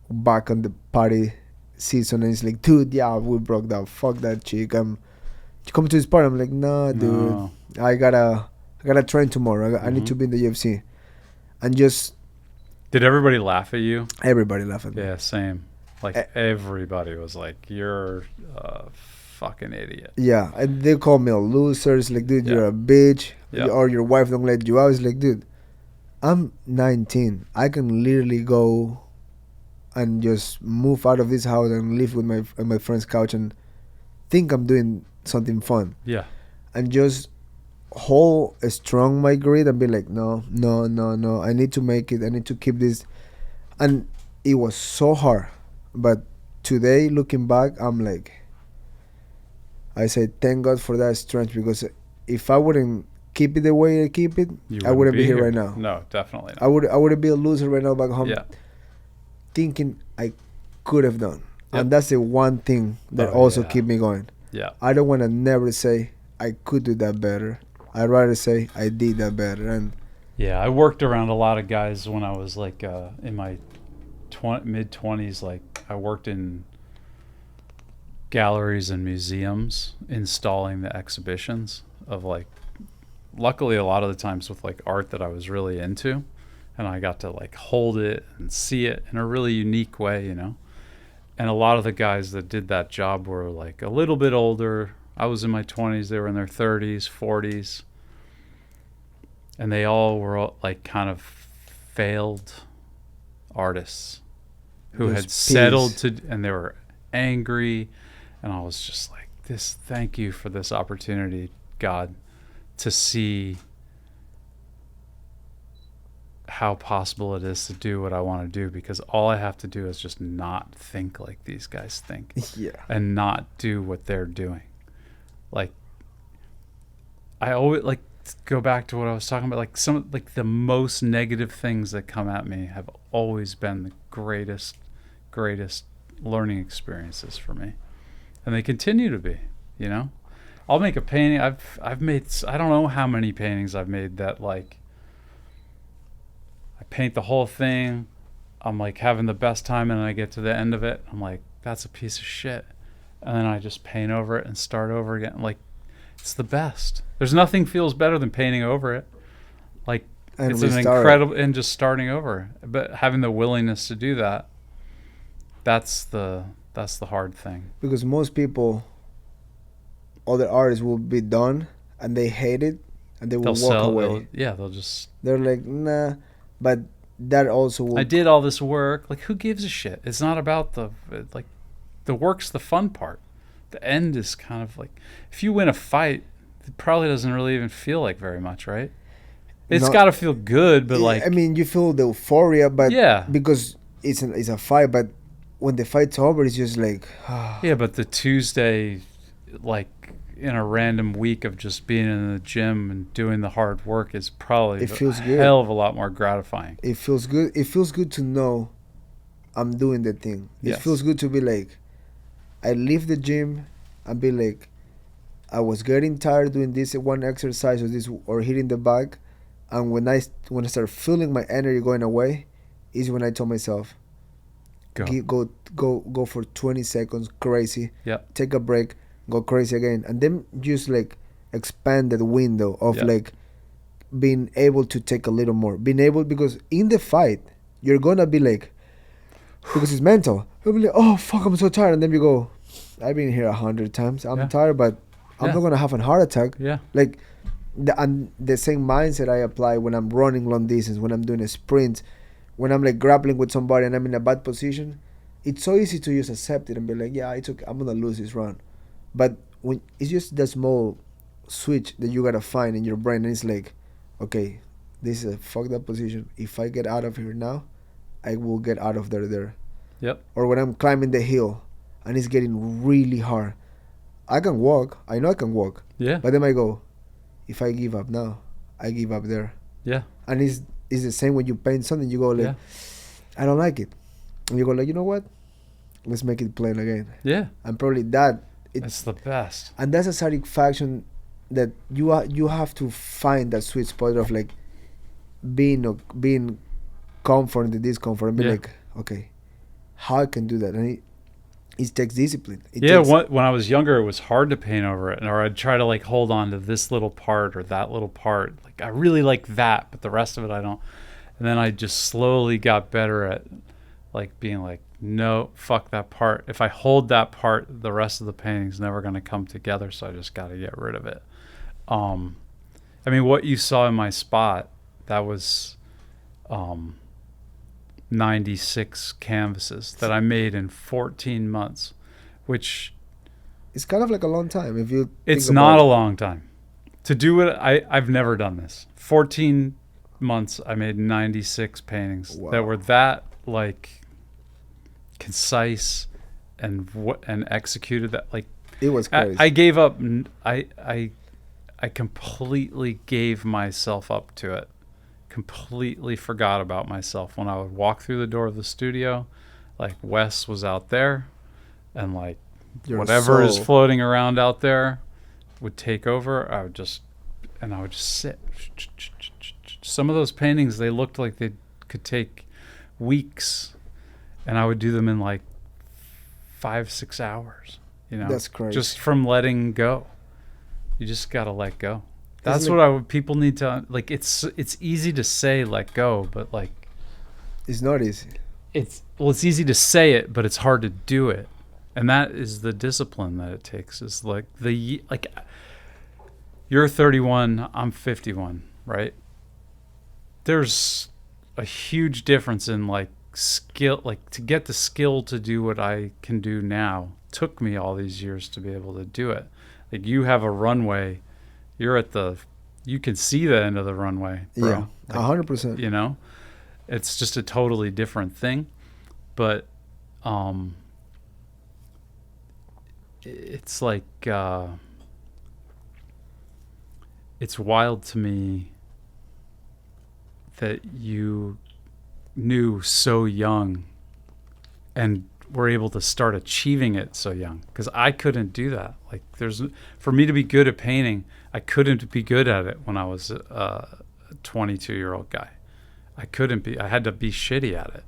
back on the party season, and he's like, dude, yeah, we broke down, fuck that chick, you come to this party. I'm like, nah, dude, No. I gotta train tomorrow. I need to be in the UFC. And just Did everybody laugh at you? everybody laughed at me. Yeah, same. Like everybody was like, "You're a fucking idiot." Yeah, and they call me a loser. It's like, dude, Yeah. you're a bitch. Yeah. Or your wife don't let you out. It's like, dude, I'm 19. I can literally go and just move out of this house and live with my friend's couch and think I'm doing something fun. Yeah. And just hold strong my grit and be like, no, I need to make it. I need to keep this. And it was so hard. But today, looking back, I'm like, I say thank God for that strength, because if I wouldn't keep it the way I keep it, I wouldn't be here right now. No, definitely not. I would be a loser right now back home, Yeah. thinking I could have done. Yep. And that's the one thing that Oh, also yeah. keep me going. Yeah. I don't want to never say I could do that better. I'd rather say I did that better. And Yeah, I worked around a lot of guys when I was like in my mid-20s. Like I worked in galleries and museums installing the exhibitions of like, luckily a lot of the times with like art that I was really into, and I got to like hold it and see it in a really unique way, you know. And a lot of the guys that did that job were like a little bit older. I was in my 20s, they were in their 30s, 40s. And they all were like kind of failed artists who There's had settled peace. to, and they were angry. And I was just like, thank you for this opportunity, God, to see how possible it is to do what I want to do, because all I have to do is just not think like these guys think yeah, and not do what they're doing. Like, I always, like, go back to what I was talking about. Like the most negative things that come at me have always been the greatest learning experiences for me, and they continue to be. You know, I'll make a painting. I've made, I don't know how many paintings I've made that, like, I paint the whole thing, I'm like having the best time, and then I get to the end of it, I'm like, that's a piece of shit, and then I just paint over it and start over again. Like, it's the best. There's nothing feels better than painting over it. Like, And it's an incredible, and just starting over. But having the willingness to do that, that's the hard thing. Because most people, other artists will be done and they hate it and they will walk away. They'll just... They're like, nah. But that also will... I did all this work. Like, who gives a shit? It's not about the work's the fun part. The end is kind of like... If you win a fight, it probably doesn't really even feel like very much, right? It's got to feel good, but like... I mean, you feel the euphoria, but... Yeah. Because it's a fight, but when the fight's over, it's just like... Yeah, but the Tuesday, like, in a random week of just being in the gym and doing the hard work is probably a hell of a lot more gratifying. It feels good. It feels good to know I'm doing the thing. It feels good to be like, I leave the gym and be like, I was getting tired doing this one exercise or hitting the bag, and when I start feeling my energy going away, is when I tell myself, go for 20 seconds crazy. Yeah. Take a break. Go crazy again, and then just like expand the window of like being able to take a little more, because in the fight you're gonna be like, because it's mental, you'll be like, oh fuck, I'm so tired, and then you go, I've been here 100 times, I'm tired, but I'm not gonna have a heart attack. Like the same mindset I apply when I'm running long distance, when I'm doing a sprint, when I'm like grappling with somebody and I'm in a bad position. It's so easy to just accept it and be like, yeah, it's okay, I'm gonna lose this run. But when it's just that small switch that you gotta find in your brain, and it's like, okay, this is a fucked up position. If I get out of here now, I will get out of there. Yep. Or when I'm climbing the hill and it's getting really hard, I can walk. I know I can walk. Yeah. But then I go, if I give up now, I give up there. Yeah. And it's the same when you paint something. You go like, I don't like it, and you go like, you know what? Let's make it plain again. Yeah. And probably that. It's the best. And that's a satisfaction that you have to find that sweet spot of like being comfort in the discomfort and be like, okay, how I can do that. And it takes discipline. When I was younger, it was hard to paint over it, or I'd try to like hold on to this little part or that little part. Like, I really like that, but the rest of it I don't. And then I just slowly got better at like being like, no, fuck that part. If I hold that part, the rest of the painting's never going to come together, so I just got to get rid of it. I mean, what you saw in my spot, that was 96 canvases that I made in 14 months, which... It's kind of like a long time. If you It's not a long time. To do it, I've never done this. 14 months, I made 96 paintings that were that, like... concise and executed that, like, it was crazy. I gave up. I completely gave myself up to it. Completely forgot about myself when I would walk through the door of the studio. Like, Wes was out there, and like whatever is floating around out there would take over. I would just sit. Some of those paintings, they looked like they could take weeks. And I would do them in like 5-6 hours, you know. That's crazy. Just from letting go. You just gotta let go. That's what people need to like. It's easy to say let go, but like, it's not easy. It's easy to say it, but it's hard to do it, and that is the discipline that it takes. Is like you're 31, I'm 51, right? There's a huge difference in like skill. Like, to get the skill to do what I can do now took me all these years to be able to do it. Like, you have a runway, you can see the end of the runway, bro. Yeah, 100%. You know, it's just a totally different thing, but it's like it's wild to me that you knew so young and were able to start achieving it so young, because I couldn't do that. Like, for me to be good at painting, I couldn't be good at it when I was a 22-year-old guy. I had to be shitty at it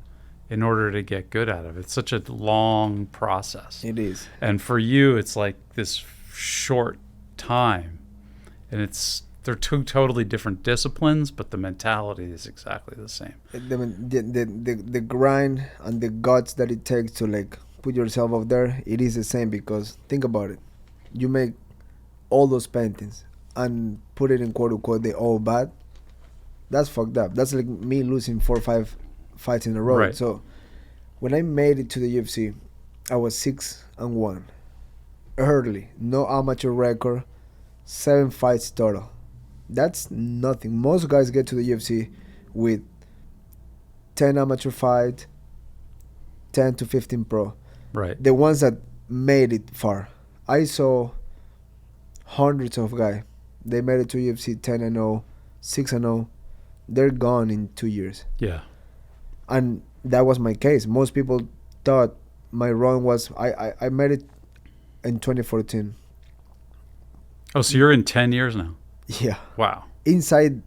in order to get good at it. It's such a long process. It is. And for you, it's like this short time, and they're two totally different disciplines, but the mentality is exactly the same. The grind and the guts that it takes to like put yourself out there, it is the same, because think about it. You make all those paintings and put it in quote unquote they all bad. That's fucked up. That's like me losing 4 or 5 fights in a row. Right. So when I made it to the UFC, I was 6-1. Early, no amateur record, 7 fights total. That's nothing. Most guys get to the UFC with 10 amateur fights, 10 to 15 pro. Right. The ones that made it far. I saw hundreds of guys. They made it to UFC 10-0, 6-0. They're gone in 2 years. Yeah. And that was my case. Most people thought my run was... I made it in 2014. Oh, so you're in 10 years now? Yeah. Wow. Inside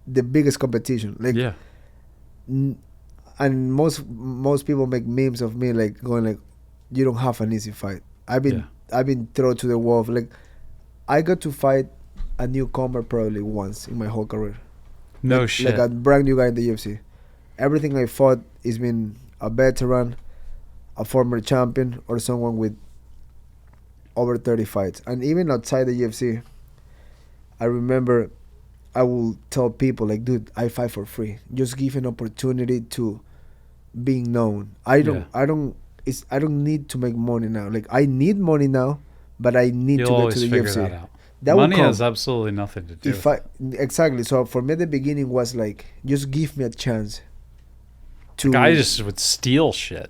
the biggest competition. Like, yeah. And most people make memes of me, like, going like, you don't have an easy fight. I've been thrown to the wall. Like, I got to fight a newcomer probably once in my whole career. No shit. Like a brand new guy in the UFC. Everything I fought has been a veteran, a former champion, or someone with over 30 fights. And even outside the UFC, I remember I will tell people, like, dude, I fight for free. Just give an opportunity to being known. I don't need to make money now. Like, I need money now, but I need You'll to get always to the figure UFC. that out. That Money will come. has absolutely nothing to do with it. Exactly. So for me, the beginning was like, just give me a chance. I just would steal shit.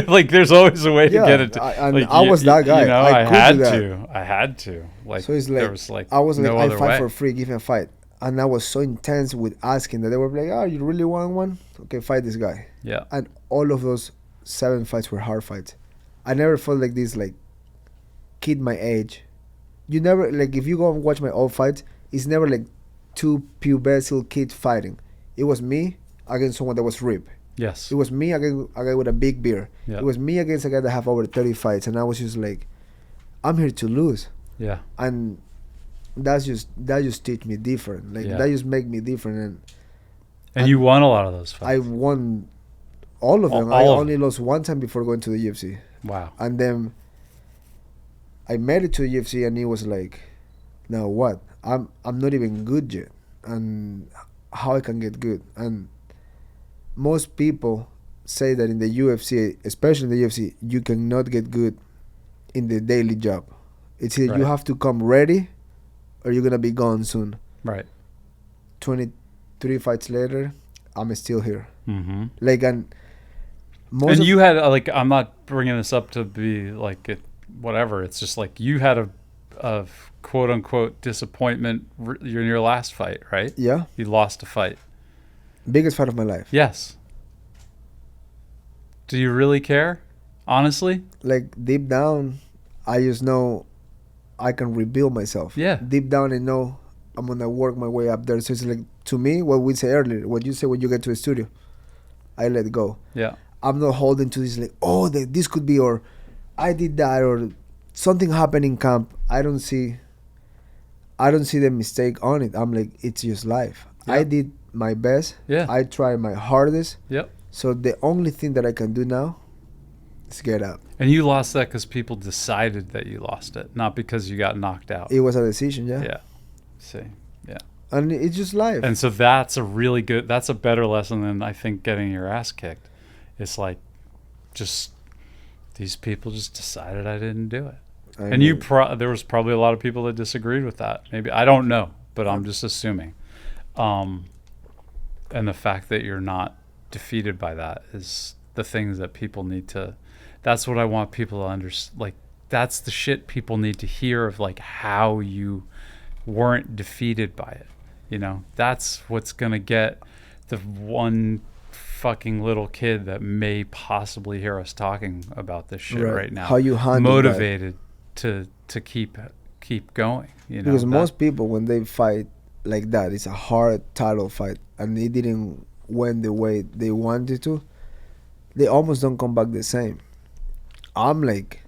Like, there's always a way to get it. I was that guy. You know, I had to. Like, so it's like, there was like I was like, no I other fight way. for free, give me a fight. And I was so intense with asking that they were like, oh, you really want one? Okay, fight this guy. Yeah. And all of those 7 fights were hard fights. I never felt like this, like, kid my age. You never, like, if you go and watch my old fights, it's never like 2 pubescent kids fighting. It was me against someone that was ripped. Yes. It was me against a guy with a big beard. Yep. It was me against a guy that have over 30 fights. And I was just like, I'm here to lose. Yeah. And that just teach me different. Like, that just make me different. And you won a lot of those fights. I won all of them. I only lost one time before going to the UFC. Wow. And then I made it to the UFC, and it was like, now what? I'm not even good yet. And how I can get good? And most people say that in the UFC, especially in the UFC, you cannot get good in the daily job. It's either you have to come ready, or you're gonna be gone soon. Right. 23 fights later, I'm still here. Mm-hmm. Like, and you had like, I'm not bringing this up to be like whatever. It's just like you had a quote unquote disappointment in your last fight, right? Yeah. You lost a fight. Biggest fight of my life. Yes. Do you really care? Honestly? Like, deep down, I just know I can rebuild myself. Yeah. Deep down, I know I'm going to work my way up there. So it's like, to me, what we say earlier, what you say when you get to a studio, I let go. Yeah. I'm not holding to this, like, oh, this could be, or I did that, or something happened in camp. I don't see the mistake on it. I'm like, it's just life. Yeah. I did my best. Yeah. I tried my hardest. Yep. So the only thing that I can do now is get up. And you lost that because people decided that you lost it, not because you got knocked out. It was a decision, yeah. Yeah. See, yeah. And it's just life. And so that's a better lesson than, I think, getting your ass kicked. It's like, just these people just decided I didn't do it. And there was probably a lot of people that disagreed with that. Maybe, I don't know, but I'm just assuming. And the fact that you're not defeated by that is the things that people need to, that's what I want people to understand. Like, that's the shit people need to hear, of like how you weren't defeated by it. You know, that's what's going to get the one fucking little kid that may possibly hear us talking about this shit right now How you handle motivated to keep going, you know, because most people when they fight like that, it's a hard title fight and it didn't win the way they wanted to, they almost don't come back the same. I'm like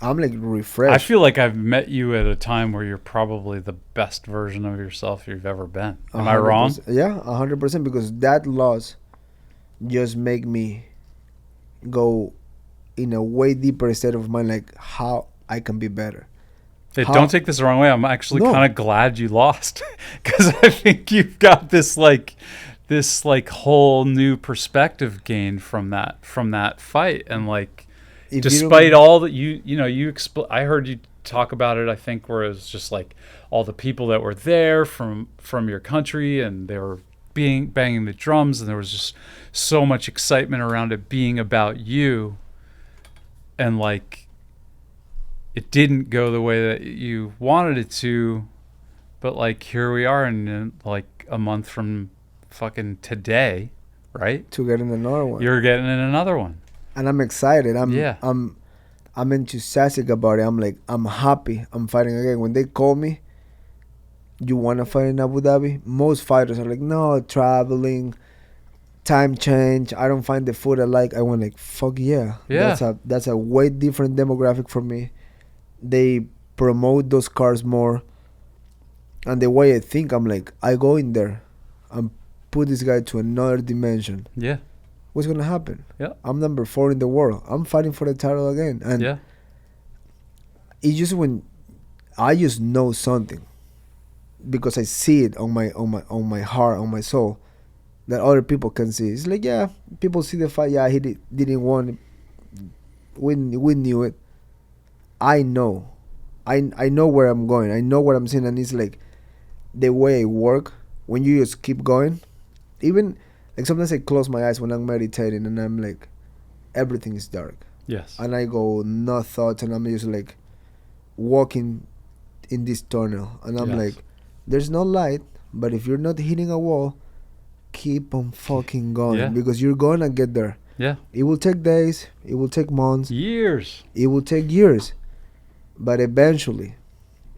refreshed. I feel like I've met you at a time where you're probably the best version of yourself you've ever been. Am I wrong? Yeah, 100%, because that loss just make me go in a way deeper state of mind, like how I can be better. Hey, don't take this the wrong way. I'm actually No. kind of glad you lost because I think you've got this whole new perspective gained from that fight, and like despite all that I heard you talk about it. I think where it was just like all the people that were there from your country, and they were banging the drums, and there was just so much excitement around it being about you, and like it didn't go the way that you wanted it to, but like here we are in like a month from fucking today, right? To get in another one. You're getting in another one. And I'm excited. I'm enthusiastic about it. I'm like, I'm happy. I'm fighting again. When they call me, you want to fight in Abu Dhabi? Most fighters are like, no, traveling, time change. I don't find the food I like. I want like, fuck yeah. That's a way different demographic for me. They promote those cars more. And the way I think, I'm like, I go in there and put this guy to another dimension. Yeah. What's going to happen? Yeah. I'm number 4 in the world. I'm fighting for the title again. And it's just when I just know something, because I see it on my heart, on my soul, that other people can see. It's like, yeah, people see the fight. Yeah, he didn't want it. We knew it. I know. I know where I'm going. I know what I'm saying. And it's like the way I work, when you just keep going, even like sometimes I close my eyes when I'm meditating and I'm like, everything is dark. Yes. And I go, no thoughts, and I'm just like walking in this tunnel. And I'm like, there's no light, but if you're not hitting a wall, keep on fucking going, because you're gonna get there. Yeah. It will take days, it will take months, years. It will take years, but eventually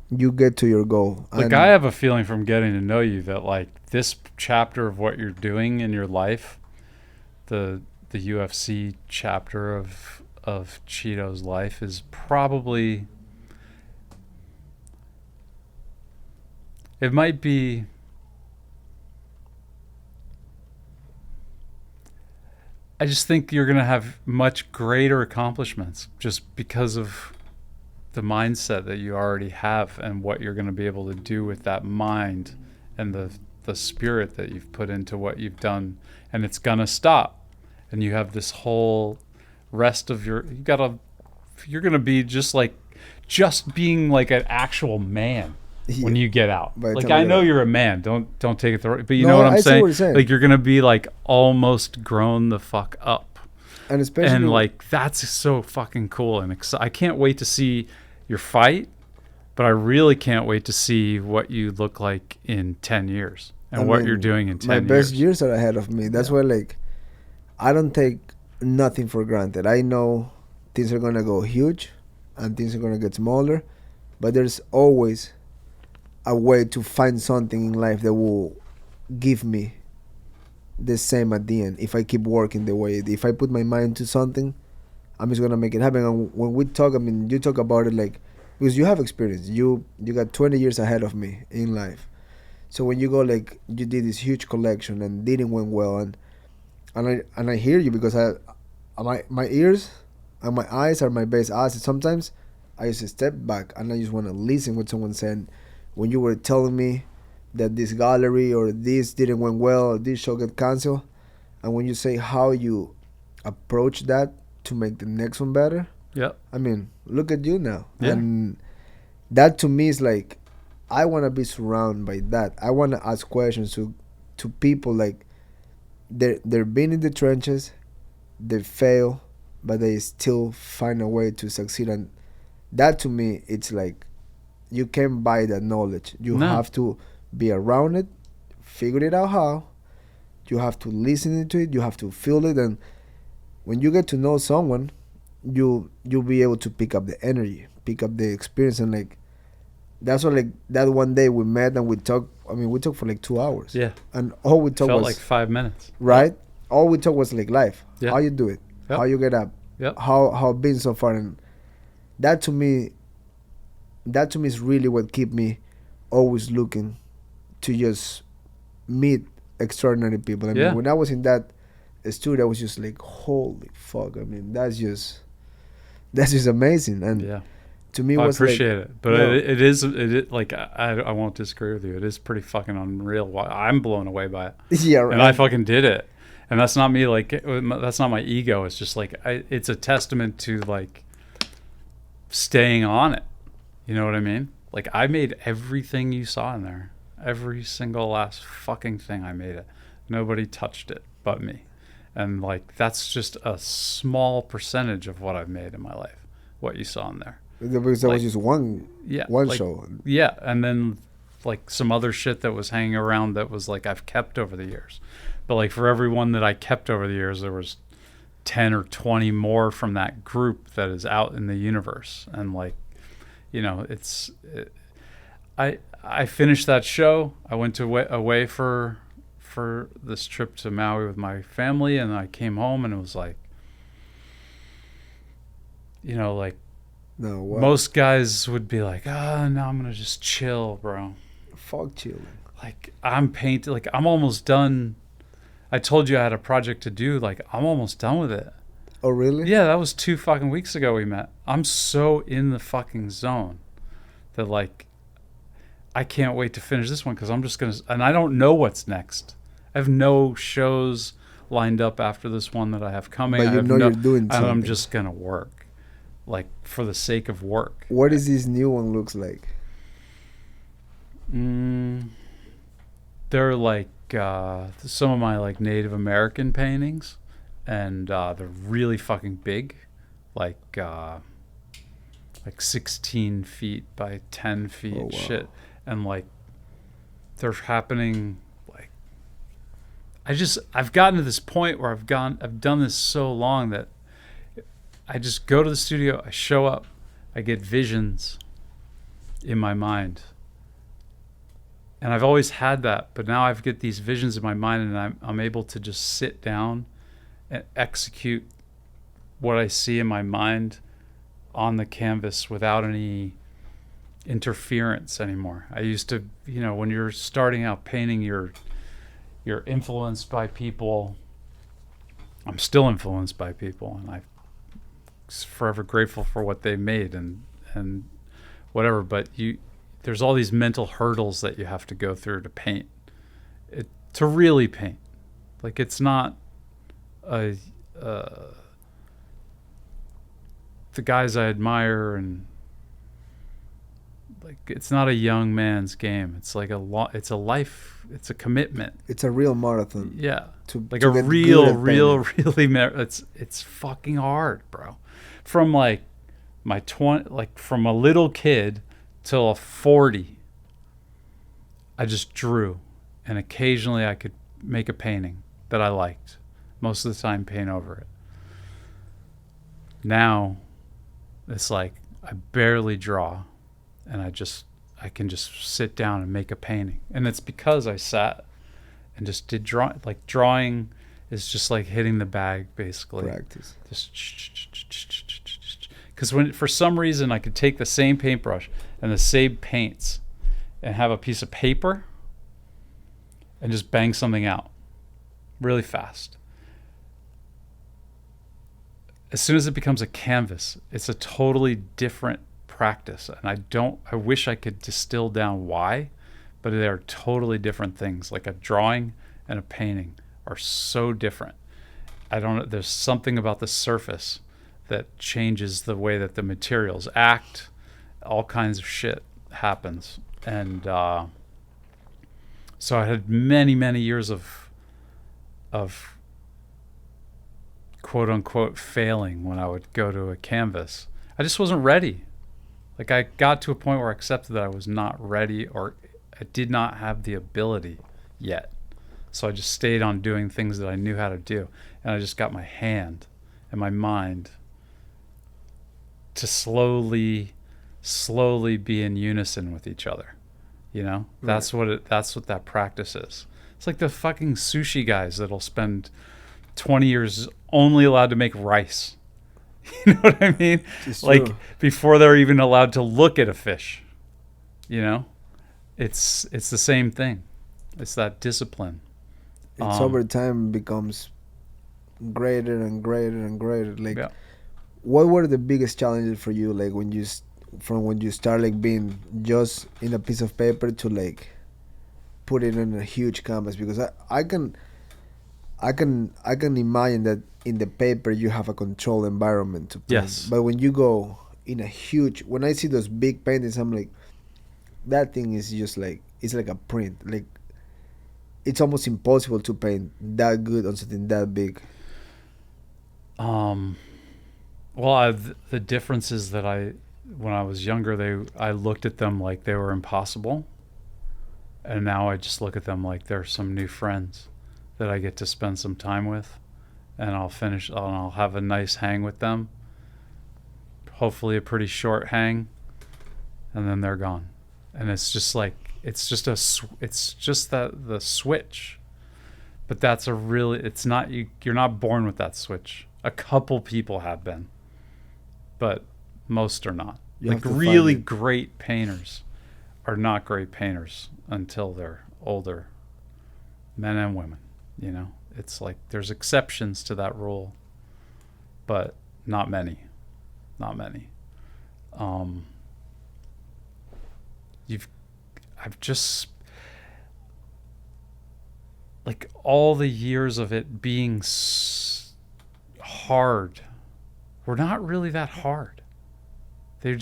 you get to your goal. Like, I have a feeling from getting to know you that like this chapter of what you're doing in your life, the UFC chapter of Chito's life, is probably, it might be, I just think you're going to have much greater accomplishments just because of the mindset that you already have and what you're going to be able to do with that mind and the spirit that you've put into what you've done. And it's going to stop. And you have this whole rest of you're going to be just being like an actual man. When you get out, like, I know you're a man. Don't take it the right, but you know what I'm saying? Like, you're gonna be like almost grown the fuck up, and especially, and like that's so fucking cool. And I can't wait to see your fight, but I really can't wait to see what you look like in 10 years and what you're doing in 10 years. My best years are ahead of me. That's why, like, I don't take nothing for granted. I know things are gonna go huge, and things are gonna get smaller, but there's always a way to find something in life that will give me the same at the end. If I keep working the way, if I put my mind to something, I'm just gonna make it happen. And when we talk, I mean, you talk about it like, because you have experience. You got 20 years ahead of me in life. So when you go like, you did this huge collection and didn't went well, and I hear you, because my ears and my eyes are my best assets. Sometimes I just step back and I just want to listen what someone said. When you were telling me that this gallery or this didn't went well or this show get canceled, and when you say how you approach that to make the next one better, I mean, look at you now. And that to me is like, I want to be surrounded by that. I want to ask questions to people like, they're been in the trenches, they fail, but they still find a way to succeed. And that to me, it's like you can't buy that knowledge. You No. have to be around it, figure it out how. You have to listen to it. You have to feel it, and when you get to know someone, you'll be able to pick up the energy, pick up the experience, and like that's what like that one day we met and we talked. I mean, we talked for like 2 hours. Yeah. And all we talked Felt was like 5 minutes. right. All we talked was like life. Yeah. How you do it. Yep. How you get up. Yep. How it been so far, and that to me is really what keep me always looking to just meet extraordinary people. I Yeah. mean, when I was in that studio, I was just like, holy fuck. I mean, that's just amazing. And Yeah. to me, I was appreciate like, it, but no. it is like I won't disagree with you. It is pretty fucking unreal. I'm blown away by it, Yeah, right. and I fucking did it. And that's not me. Like that's not my ego. It's just like it's a testament to like staying on it. You know what I mean? Like I made everything you saw in there. Every single last fucking thing I made it. Nobody touched it but me. And like that's just a small percentage of what I've made in my life. What you saw in there. Because that like, was just one like, show. Yeah, and then like some other shit that was hanging around that was like I've kept over the years. But like for every one that I kept over the years, there was 10 or 20 more from that group that is out in the universe. And like, you know, I finished that show. I went away for this trip to Maui with my family, and I came home and it was like, you know, like No, what? most guys would be like, no, I'm gonna just chill, bro. Fuck chilling. Like I'm painted, like I'm almost done. I told you I had a project to do. Like I'm almost done with it. Oh, really? Yeah, that was 2 fucking weeks ago we met. I'm so in the fucking zone that like I can't wait to finish this one because I'm just gonna, and I don't know what's next. I have no shows lined up after this one that I have coming. But I you have know you're doing and something. I'm just gonna work, like for the sake of work. What is this new one looks like? They're like some of my like Native American paintings, and they're really fucking big, like 16 feet by 10 feet. Oh, wow. Shit, and like they're happening. Like I've gotten to this point where I've done this so long that I just go to the studio, I show up, I get visions in my mind. And I've always had that, but now I've get these visions in my mind, and I'm able to just sit down and execute what I see in my mind on the canvas without any interference anymore. I used to, you know, when you're starting out painting, you're influenced by people. I'm still influenced by people, and I'm forever grateful for what they made and whatever. But there's all these mental hurdles that you have to go through to paint. To really paint, like it's not the guys I admire, and like it's not a young man's game. It's like it's a life. It's a commitment. It's a real marathon. Yeah, like to a get really, it's fucking hard, bro. From like my 20, like from a little kid till a 40, I just drew, and occasionally I could make a painting that I liked. Most of the time, paint over it. Now, it's like I barely draw, and I can just sit down and make a painting, and it's because I sat and just did drawing. Like drawing is just like hitting the bag, basically. Practice. Just because when for some reason I could take the same paintbrush and the same paints and have a piece of paper and just bang something out really fast. As soon as it becomes a canvas, it's a totally different practice, and I wish I could distill down why, but they are totally different things. Like a drawing and a painting are so different. There's something about the surface that changes the way that the materials act. All kinds of shit happens. And so I had many, many years of quote unquote failing when I would go to a canvas. I just wasn't ready. Like I got to a point where I accepted that I was not ready or I did not have the ability yet. So I just stayed on doing things that I knew how to do. And I just got my hand and my mind to slowly be in unison with each other. You know? That's what that practice is. It's like the fucking sushi guys that'll spend 20 years only allowed to make rice. You know what I mean? It's Like true. before they're even allowed to look at a fish. You know? It's the same thing. It's that discipline. It's over time becomes greater and greater and greater. Like, Yeah. what were the biggest challenges for you? Like from when you start like being just in a piece of paper to like put it in a huge canvas, because I can imagine that in the paper you have a controlled environment to paint. Yes. But when you go in a huge, when I see those big paintings, I'm like, that thing is just like, it's like a print. Like, it's almost impossible to paint that good on something that big. Well, the difference is that when I was younger, I looked at them like they were impossible, and now I just look at them like they're some new friends that I get to spend some time with, and I'll have a nice hang with them, hopefully a pretty short hang, and then they're gone, and it's just like it's just the switch, but it's not you're not born with that switch. A couple people have been, but most are not. You Like have to really find it. great painters are not great painters until they're older, men and women. You know, it's like there's exceptions to that rule, but not many, not many. You've, I've just like all the years of it being hard were not really that hard. They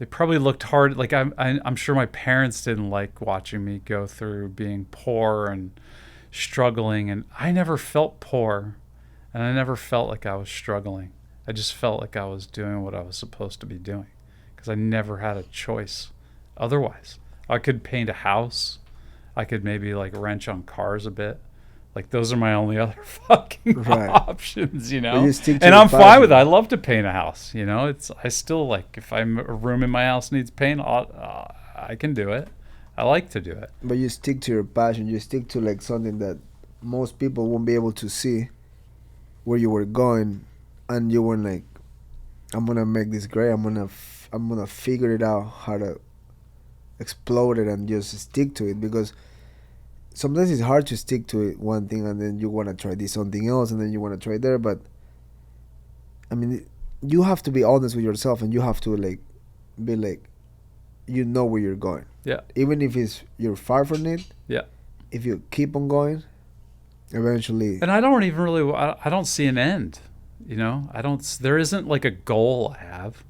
probably looked hard. Like I'm sure my parents didn't like watching me go through being poor and struggling, and I never felt poor, and I never felt like I was struggling. I just felt like I was doing what I was supposed to be doing, because I never had a choice otherwise. I could paint a house. I could maybe like wrench on cars a bit. Like those are my only other fucking Right. options, you But know. you stick to And your I'm fine with it. I passion. love to paint a house, you know. I still like if a room in my house needs paint, I can do it. I like to do it. But you stick to your passion. You stick to like something that most people won't be able to see where you were going, and you were like, I'm gonna make this great. I'm gonna figure it out how to explode it and just stick to it, because sometimes it's hard to stick to it one thing and then you want to try this something else and then you want to try there. But I mean, you have to be honest with yourself, and you have to like be like, you know where you're going, Yeah. even if it's you're far from it. Yeah. If you keep on going, eventually. And I don't even really I don't see an end, you know. There isn't like a goal I have.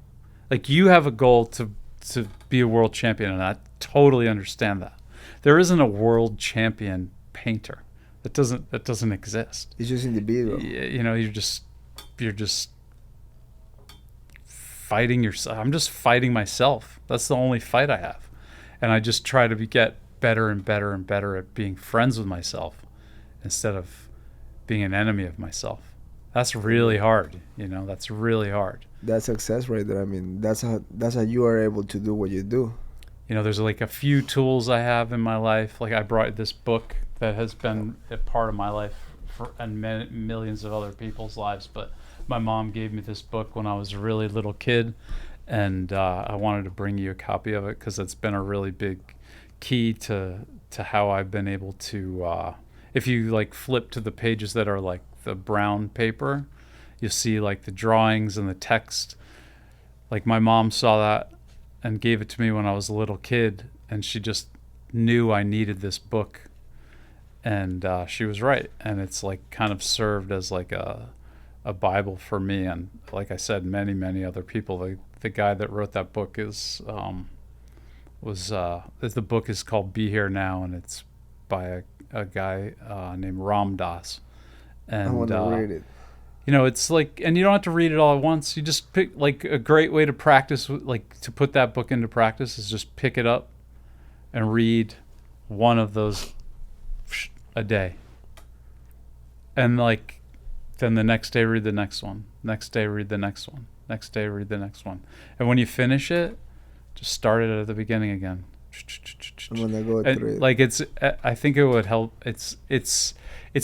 Like you have a goal to be a world champion, and I totally understand that. There isn't a world champion painter. That doesn't exist. It's just individual. You know, you're just fighting yourself. I'm just fighting myself. That's the only fight I have, and I just try to get better and better and better at being friends with myself instead of being an enemy of myself. That's really hard. You know, that's really hard. That's success right there. I mean, that's how you are able to do what you do. You know, there's like a few tools I have in my life. Like I brought this book that has been a part of my life and millions of other people's lives. But my mom gave me this book when I was a really little kid, and I wanted to bring you a copy of it because it's been a really big key to how I've been able to. If you like flip to the pages that are like the brown paper, you'll see like the drawings and the text. Like my mom saw that and gave it to me when I was a little kid, and she just knew I needed this book, and she was right. And it's like kind of served as like a Bible for me, and like I said, many other people. The guy that wrote that book the book is called Be Here Now, and it's by a guy named Ram Dass. And I want to read it. You know, it's like, and you don't have to read it all at once. You just pick, like, a great way to practice, like, to put that book into practice is just pick it up and read one of those a day. And, like, then the next day read the next one. Next day read the next one. Next day read the next one. And when you finish it, just start it at the beginning again. I'm gonna go through it. Like, I think it would help. It's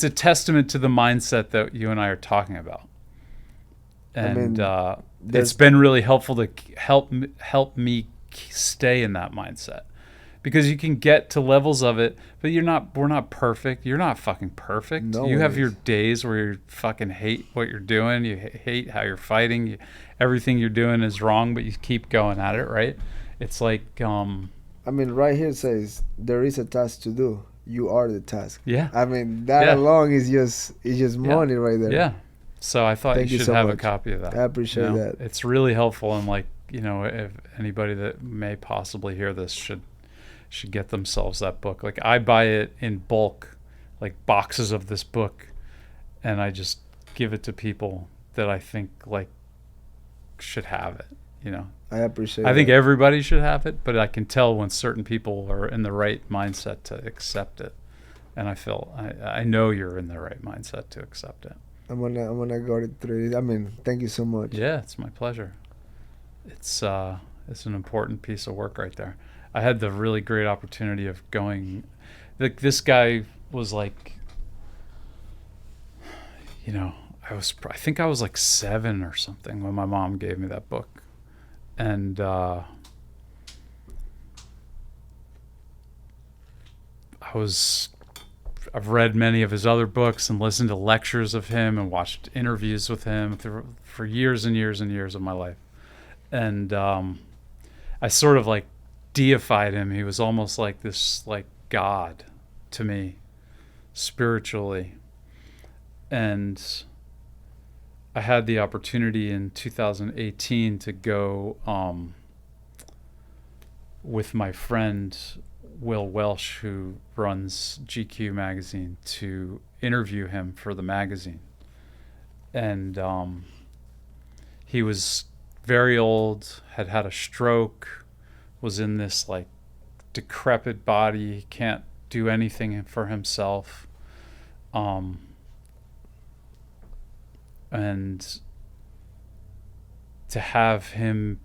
a testament to the mindset that you and I are talking about. And it's been really helpful to help me stay in that mindset, because you can get to levels of it, but we're not perfect. You're not fucking perfect. No You have ways. your days where you fucking hate what you're doing. You hate how you're fighting. Everything you're doing is wrong, but you keep going at it, right? It's like, I mean, right here it says there is a task to do. You are the task. yeah. I mean, that Yeah. alone is just Yeah. money right there. Yeah. So I thought Thank you you should so have a much. copy of that. I appreciate that. It's really helpful, and, like, you know, if anybody that may possibly hear this should get themselves that book. Like, I buy it in bulk, like boxes of this book, and I just give it to people that I think, like, should have it, you know. I appreciate I think that. everybody should have it, but I can tell when certain people are in the right mindset to accept it. And I know you're in the right mindset to accept it. I'm gonna go through it. I mean, thank you so much. Yeah, it's my pleasure. It's an important piece of work right there. I had the really great opportunity of going. This guy was like, you know, I think I was like 7 or something when my mom gave me that book, and I've read many of his other books and listened to lectures of him and watched interviews with him for years and years and years of my life. And I sort of, like, deified him. He was almost like this, like, God to me, spiritually. And I had the opportunity in 2018 to go with my friend Will Welsh, who runs GQ magazine, to interview him for the magazine. And he was very old, had had a stroke, was in this, like, decrepit body. He can't do anything for himself. And to have him,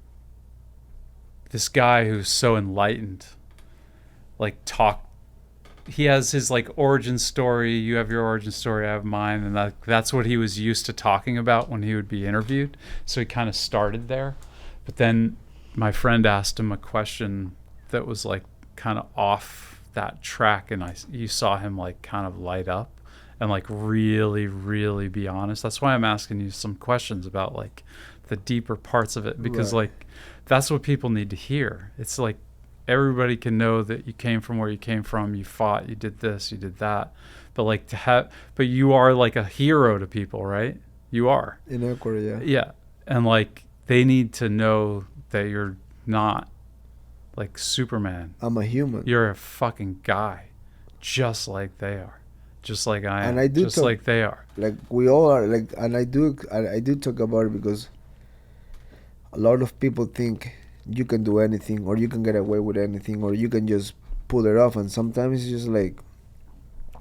this guy who's so enlightened, like, talk, he has his, like, origin story. You have your origin story, I have mine, and that's what he was used to talking about when he would be interviewed. So he kind of started there. But then my friend asked him a question that was, like, kind of off that track, and you saw him, like, kind of light up and, like, really, really be honest. That's why I'm asking you some questions about, like, the deeper parts of it, because, Right. like, that's what people need to hear. It's like, everybody can know that you came from where you came from, you fought, you did this, you did that, but, like, but you are, like, a hero to people, right? You are. In Ecuador, yeah. Yeah. And, like, they need to know that you're not, like, Superman. I'm a human. You're a fucking guy, just like they are, just like I am, And I do just talk- like they are. Like, we all are. Like, and I do talk about it because a lot of people think you can do anything, or you can get away with anything, or you can just pull it off. And sometimes it's just like,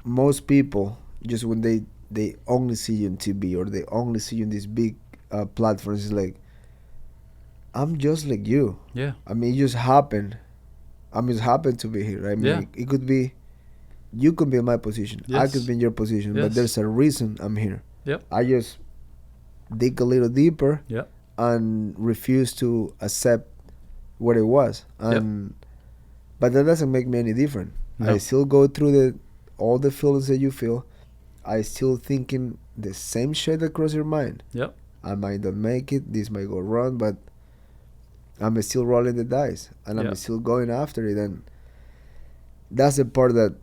most people, just when they only see you on TV, or they only see you in these big platforms, it's like, I'm just like you. Yeah. I mean, it just happened. I just happened to be here. I mean, Yeah. it could be, you could be in my position. I Yes. could be in your position, Yes. but there's a reason I'm here. Yep. I just dig a little deeper Yep. and refuse to accept what it was. And but that doesn't make me any different. No. I still go through all the feelings that you feel. I still thinking the same shit that cross your mind. Yep. I might not make it. This might go wrong, but I'm still rolling the dice, and I'm Yeah. still going after it. And that's the part that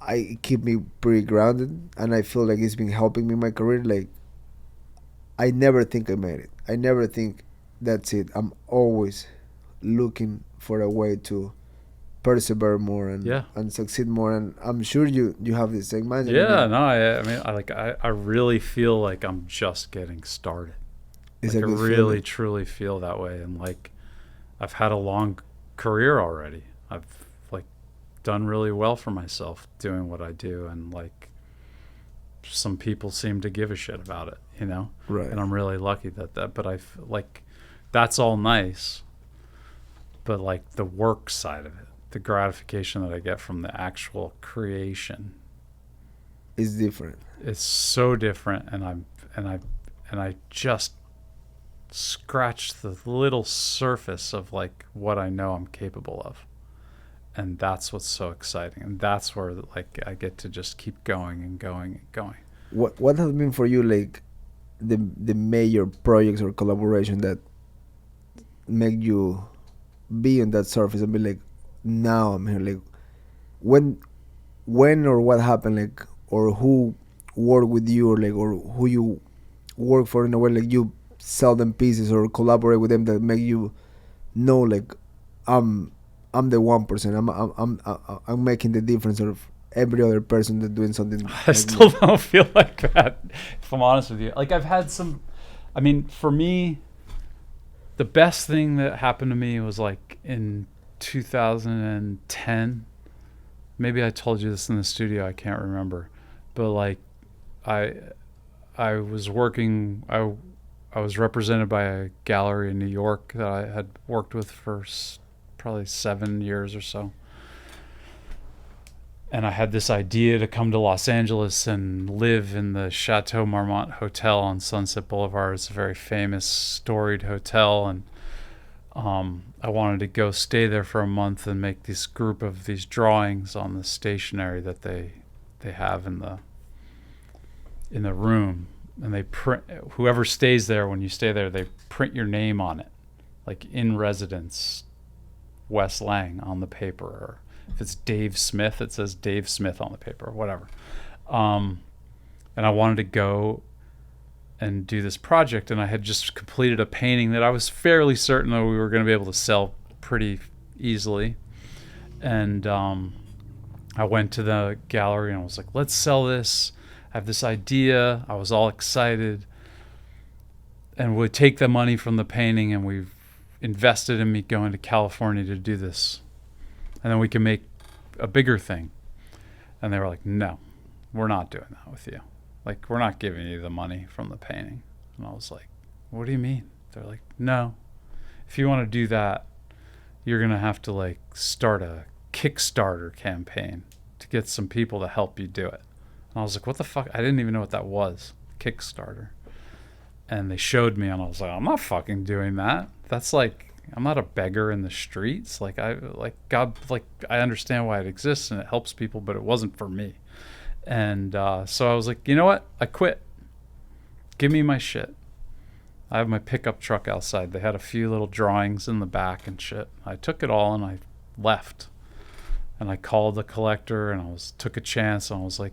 I keep me pretty grounded, and I feel like it's been helping me in my career. Like, I never think I made it. I never think that's it. I'm always looking for a way to persevere more and Yeah. and succeed more. And I'm sure you have the same mindset. Yeah, no, I mean, I really feel like I'm just getting started. It's Like a I good really, feeling. truly feel that way. And like, I've had a long career already. I've like done really well for myself doing what I do. And like, some people seem to give a shit about it, you know? Right. And I'm really lucky but like, that's all nice. But like the work side of it, the gratification that I get from the actual creation, It's different. it's so different. And I just scratched the little surface of like what I know I'm capable of. And that's what's so exciting. And that's where like I get to just keep going and going and going. What has been for you like the major projects or collaboration that make you be on that surface and be like, now I'm here? Like, when or what happened, like, or who worked with you, or like, or who you work for in a way, like you sell them pieces or collaborate with them that make you know, like, I'm I'm the 1%. I'm making the difference of every other person that doing something I like still me. don't feel like that, if I'm honest with you. Like I've had some, I mean, for me, the best thing that happened to me was like in 2010. Maybe I told you this in the studio, I can't remember. But like I I was working I was represented by a gallery in New York that I had worked with for probably 7 years or so. And I had this idea to come to Los Angeles and live in the Chateau Marmont Hotel on Sunset Boulevard. It's a very famous, storied hotel, and I wanted to go stay there for a month and make this group of these drawings on the stationery that they have in the room, and they print. Whoever stays there, when you stay there, they print your name on it, like in residence, Wes Lang on the paper, or if it's Dave Smith, it says Dave Smith on the paper, or whatever. And I wanted to go and do this project, and I had just completed a painting that I was fairly certain that we were going to be able to sell pretty easily. And I went to the gallery and I was like, let's sell this. I have this idea. I was all excited. And we take the money from the painting and we've invested in me going to California to do this. And then we can make a bigger thing. And they were like, no, we're not doing that with you. Like, we're not giving you the money from the painting. And I was like, what do you mean? They're like, no, if you want to do that, you're going to have to like start a Kickstarter campaign to get some people to help you do it. And I was like, what the fuck? I didn't even know what that was, Kickstarter. And they showed me and I was like, I'm not fucking doing that. That's like, I'm not a beggar in the streets. Like God, like I understand why it exists and it helps people, but it wasn't for me. And so I was like, you know what? I quit. Give me my shit. I have my pickup truck outside. They had a few little drawings in the back and shit. I took it all and I left. And I called the collector and took a chance and I was like,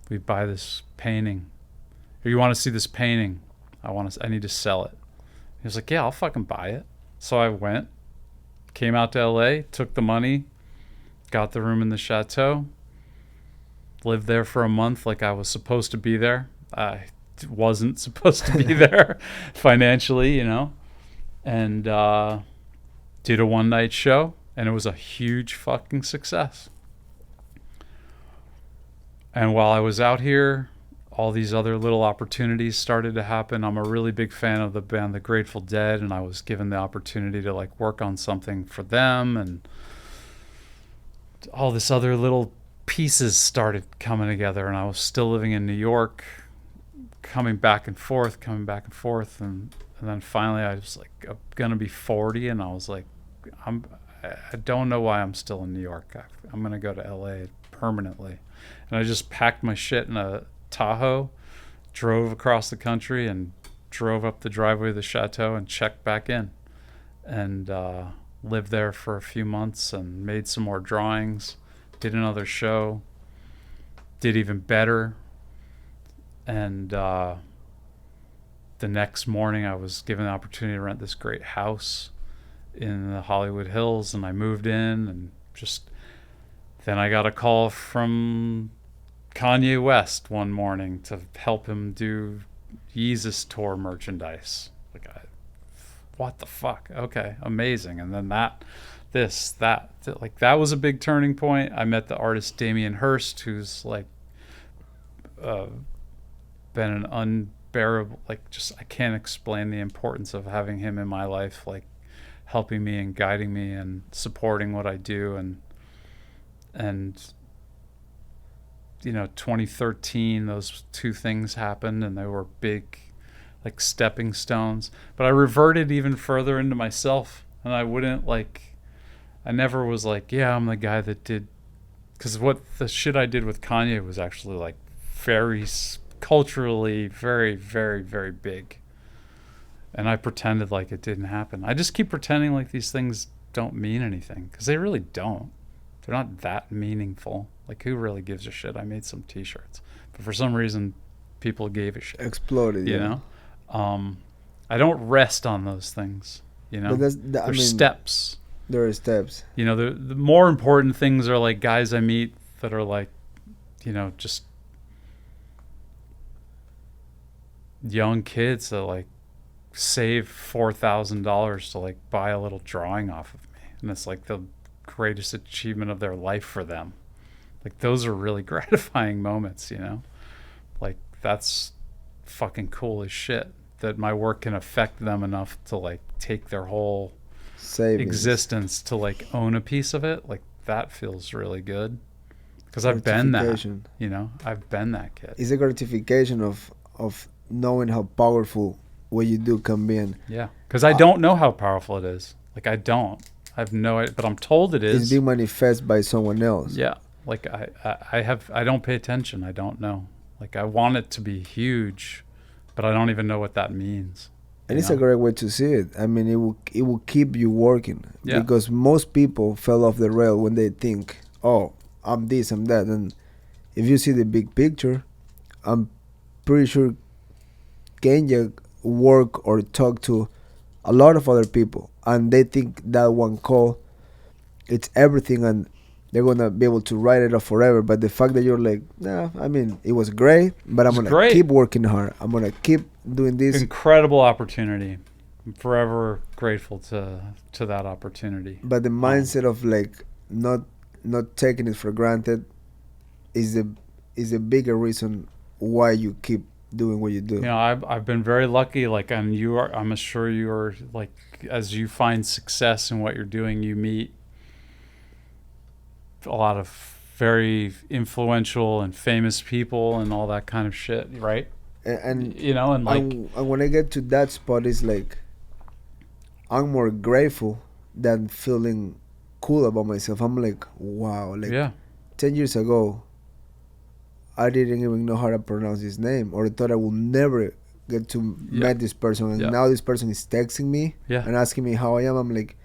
we buy this painting. Or you want to see this painting? I need to sell it. He was like, yeah, I'll fucking buy it. So I went, came out to LA, took the money, got the room in the chateau, lived there for a month like I was supposed to be there. I wasn't supposed to be there financially, you know, and did a one-night show, and it was a huge fucking success. And while I was out here, all these other little opportunities started to happen. I'm a really big fan of the band The Grateful Dead, and I was given the opportunity to like work on something for them, and all this other little pieces started coming together. And I was still living in New York, coming back and forth, and then finally I was like, I'm gonna be 40, and I was like, I don't know why I'm still in New York. I'm gonna go to LA permanently. And I just packed my shit in a Tahoe, drove across the country, and drove up the driveway of the chateau and checked back in, and lived there for a few months and made some more drawings, did another show, did even better. And the next morning I was given the opportunity to rent this great house in the Hollywood Hills, and I moved in, and just then I got a call from Kanye West one morning to help him do Yeezus tour merchandise. Like, what the fuck? Okay, amazing. And then that was a big turning point. I met the artist Damien Hirst, who's like been an unbearable, like, just, I can't explain the importance of having him in my life, like helping me and guiding me and supporting what I do. And 2013, those two things happened, and they were big, like, stepping stones. But I reverted even further into myself, and I never was like, yeah, I'm the guy that did, because what the shit I did with Kanye was actually like very culturally very, very, very big. And I pretended like it didn't happen. I just keep pretending like these things don't mean anything, because they really don't. They're not that meaningful. Like, who really gives a shit? I made some t-shirts, but for some reason people gave a shit. Exploded, you know. I don't rest on those things, But there's steps. There are steps. The more important things are like guys I meet that are like, just young kids that like save $4,000 to like buy a little drawing off of me, and it's like the greatest achievement of their life for them. Like, those are really gratifying moments, like, that's fucking cool as shit that my work can affect them enough to like take their whole existence to like own a piece of it. Like, that feels really good, because I've been that, I've been that kid. It's a gratification of knowing how powerful what you do can be. And yeah, because I don't know how powerful it is. Like, I have no idea, but I'm told it is. It's being manifested by someone else. Yeah. Like, I don't pay attention. I don't know. Like, I want it to be huge, but I don't even know what that means. And it's a great way to see it. I mean, it will keep you working. Yeah. Because most people fell off the rail when they think, oh, I'm this, I'm that. And if you see the big picture, I'm pretty sure Kenya work or talk to a lot of other people, and they think that one call, it's everything, and they're gonna be able to write it off forever. But the fact that you're like, nah, I mean, it was great, but I'm gonna keep working hard. I'm gonna keep doing this. Incredible opportunity. I'm forever grateful to that opportunity. But the mindset of like not taking it for granted is a bigger reason why you keep doing what you do. I've been very lucky. Like, and I'm sure you are, like, as you find success in what you're doing, you meet a lot of very influential and famous people and all that kind of shit, right? And and when I get to that spot, it's like I'm more grateful than feeling cool about myself. I'm like, wow, like 10 years ago, I didn't even know how to pronounce his name, or I thought I would never get to meet this person. And now this person is texting me and asking me how I am. I'm like,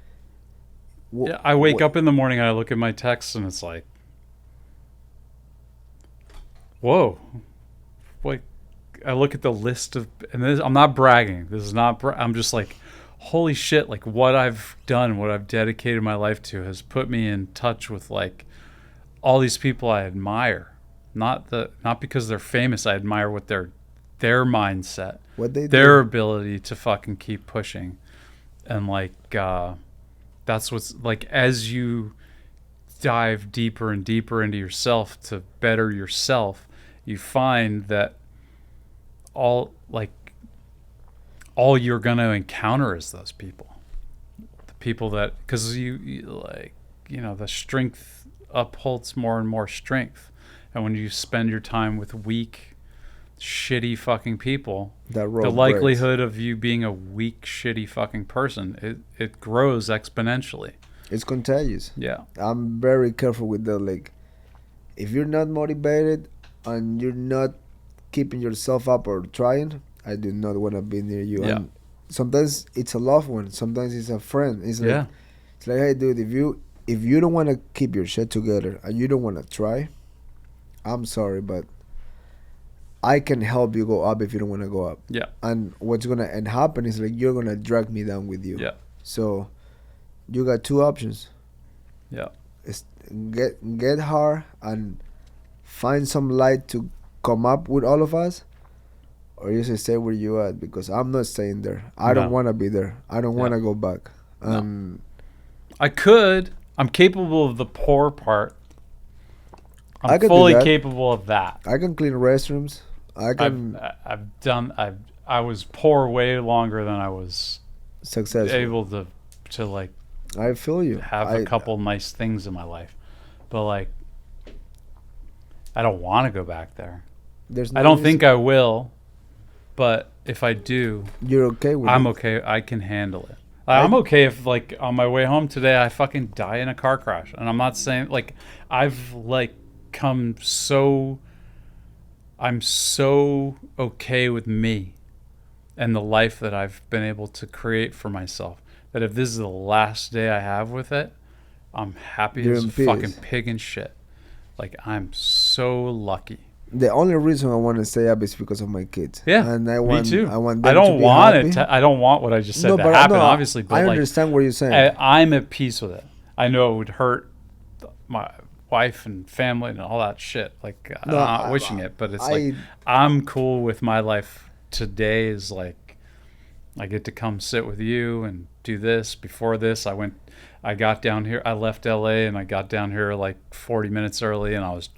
I wake up in the morning and I look at my texts, and it's like, whoa. Like, I look at the list of, and I'm not bragging. This is not, I'm just like, holy shit, like, what I've done, what I've dedicated my life to has put me in touch with like all these people I admire. Not because they're famous. I admire what their mindset, what they their do. ability to fucking keep pushing, and like that's what's like, as you dive deeper and deeper into yourself to better yourself, you find that all you're gonna encounter is those people, the people that, because you like, the strength upholds more and more strength. And when you spend your time with weak, shitty fucking people, the likelihood of you being a weak, shitty fucking person, it grows exponentially. It's contagious. Yeah. I'm very careful with that. Like, if you're not motivated and you're not keeping yourself up or trying, I do not want to be near you. Yeah. And sometimes it's a loved one. Sometimes it's a friend. It's like, hey, dude, if you don't want to keep your shit together and you don't want to try, I'm sorry, but I can help you go up if you don't want to go up. Yeah. And what's going to happen is like you're going to drag me down with you. Yeah. So you got two options. Yeah. It's get hard and find some light to come up with all of us, or you should stay where you at, because I'm not staying there. I don't No. want to be there. I don't want to go back. No. And I could. I'm capable of the poor part. I I'm could do fully that. capable of that. I can clean restrooms. I can I've done. I was poor way longer than I was successful. able to like I feel you. have a couple nice things in my life, but like I don't want to go back there. There's no I don't reason. think I will, but if I do, You're okay with I'm it. okay. I can handle it. I'm okay if like on my way home today I fucking die in a car crash, and I'm not saying like I've like come so. I'm so okay with me and the life that I've been able to create for myself that if this is the last day I have with it, I'm happy You're as in a fucking peace. pig in shit. Like I'm so lucky. The only reason I want to stay up is because of my kids. Yeah, and I want, me too. I want them I don't to be want happy. it. I don't want what I just said No, to but happen, no, obviously. But I like, understand what you're saying. I'm at peace with it. I know it would hurt my wife and family and all that shit. Like No, I'm not wishing it, but it's like I I'm cool with my life today. Is like I get to come sit with you and do this. Before this, I got down here. I left LA and I got down here like 40 minutes early, and I was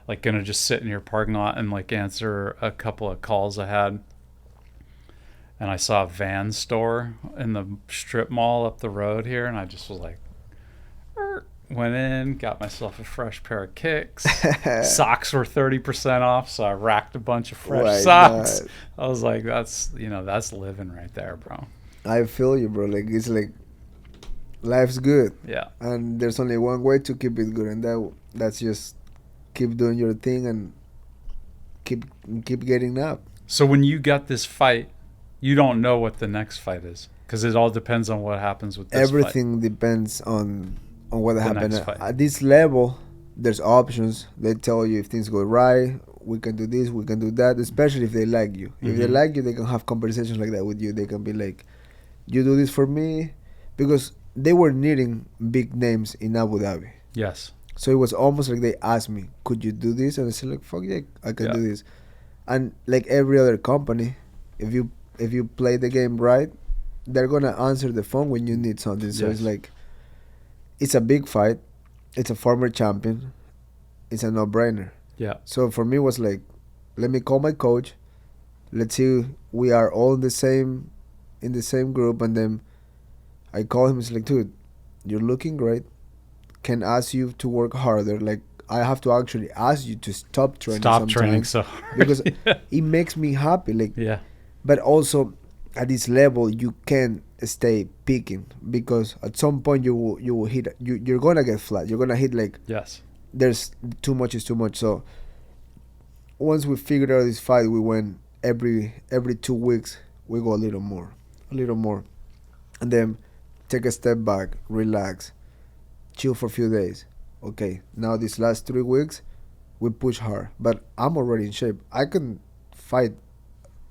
like gonna just sit in your parking lot and like answer a couple of calls I had. And I saw a van store in the strip mall up the road here, and I just was like, went in, got myself a fresh pair of kicks. Socks were 30% off, so I racked a bunch of fresh Why socks. not? I was like, that's living right there, bro. I feel you, bro. Like it's like life's good, Yeah. and there's only one way to keep it good, and that's just keep doing your thing and keep getting up. So when you got this fight, you don't know what the next fight is because it all depends on what happens with this Everything depends on what happens next fight. at this level. There's options. They tell you if things go right, we can do this, we can do that. Especially if they like you. If they like you, they can have conversations like that with you. They can be like, "You do this for me," because they were needing big names in Abu Dhabi. Yes. So it was almost like they asked me, "Could you do this?" And I said, "Like, fuck yeah, I can do this." And like every other company, if you play the game right, they're gonna answer the phone when you need something. So it's like, it's a big fight. It's a former champion. It's a no-brainer. Yeah. So for me, it was like, let me call my coach. Let's see, we are all in the same group, and then I call him. It's like, dude, you're looking great. Can ask you to work harder. Like I have to actually ask you to stop training. Stop training so hard because it makes me happy. Like but also at this level you can't stay peaking, because at some point you will hit. You're gonna get flat. You're gonna hit like there's too much is too much. So once we figured out this fight, we went every 2 weeks. We go a little more, and then take a step back, relax, chill for a few days. Okay, now these last 3 weeks, we push hard. But I'm already in shape. I can fight.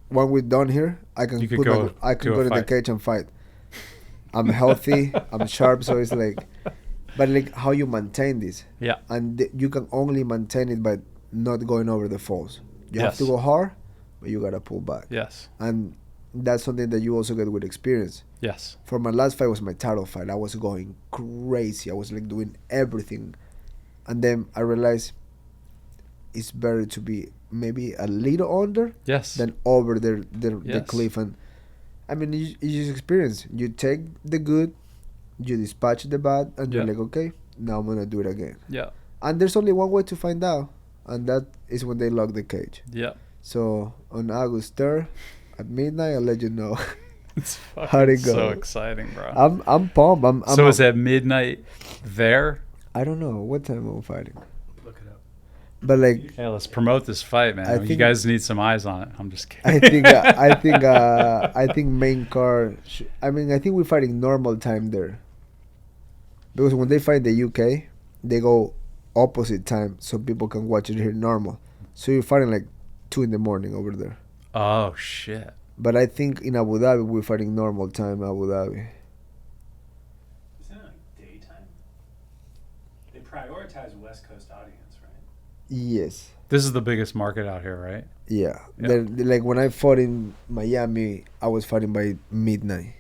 When we're done here, I can go to the cage and fight. I'm healthy. I'm sharp. So it's like, but like how you maintain this. Yeah. And you can only maintain it by not going over the falls. You have to go hard, but you gotta pull back. Yes. And that's something that you also get with experience. Yes. For my last fight was my title fight. I was going crazy. I was like doing everything, and then I realized it's better to be maybe a little under than over the cliff. And I mean, you just experience. You take the good, you dispatch the bad, and you're like, okay, now I'm gonna do it again. Yeah. And there's only one way to find out, and that is when they lock the cage. Yeah. So on August 3rd at midnight, I'll let you know. It's how it goes. So exciting, bro. I'm pumped. So is it midnight there? I don't know what time I'm fighting. Look it up. But like, hey, let's promote this fight, man. You guys need some eyes on it. I'm just kidding. I think main card. I think we're fighting normal time there. Because when they fight the UK, they go opposite time so people can watch it here normal. So you're fighting like 2 a.m. over there. Oh shit. But I think in Abu Dhabi we're fighting normal time. Abu Dhabi. Isn't it like prioritize West Coast audience, right? Yes. This is the biggest market out here, right? Yeah. Yeah. They're like when I fought in Miami, I was fighting by midnight.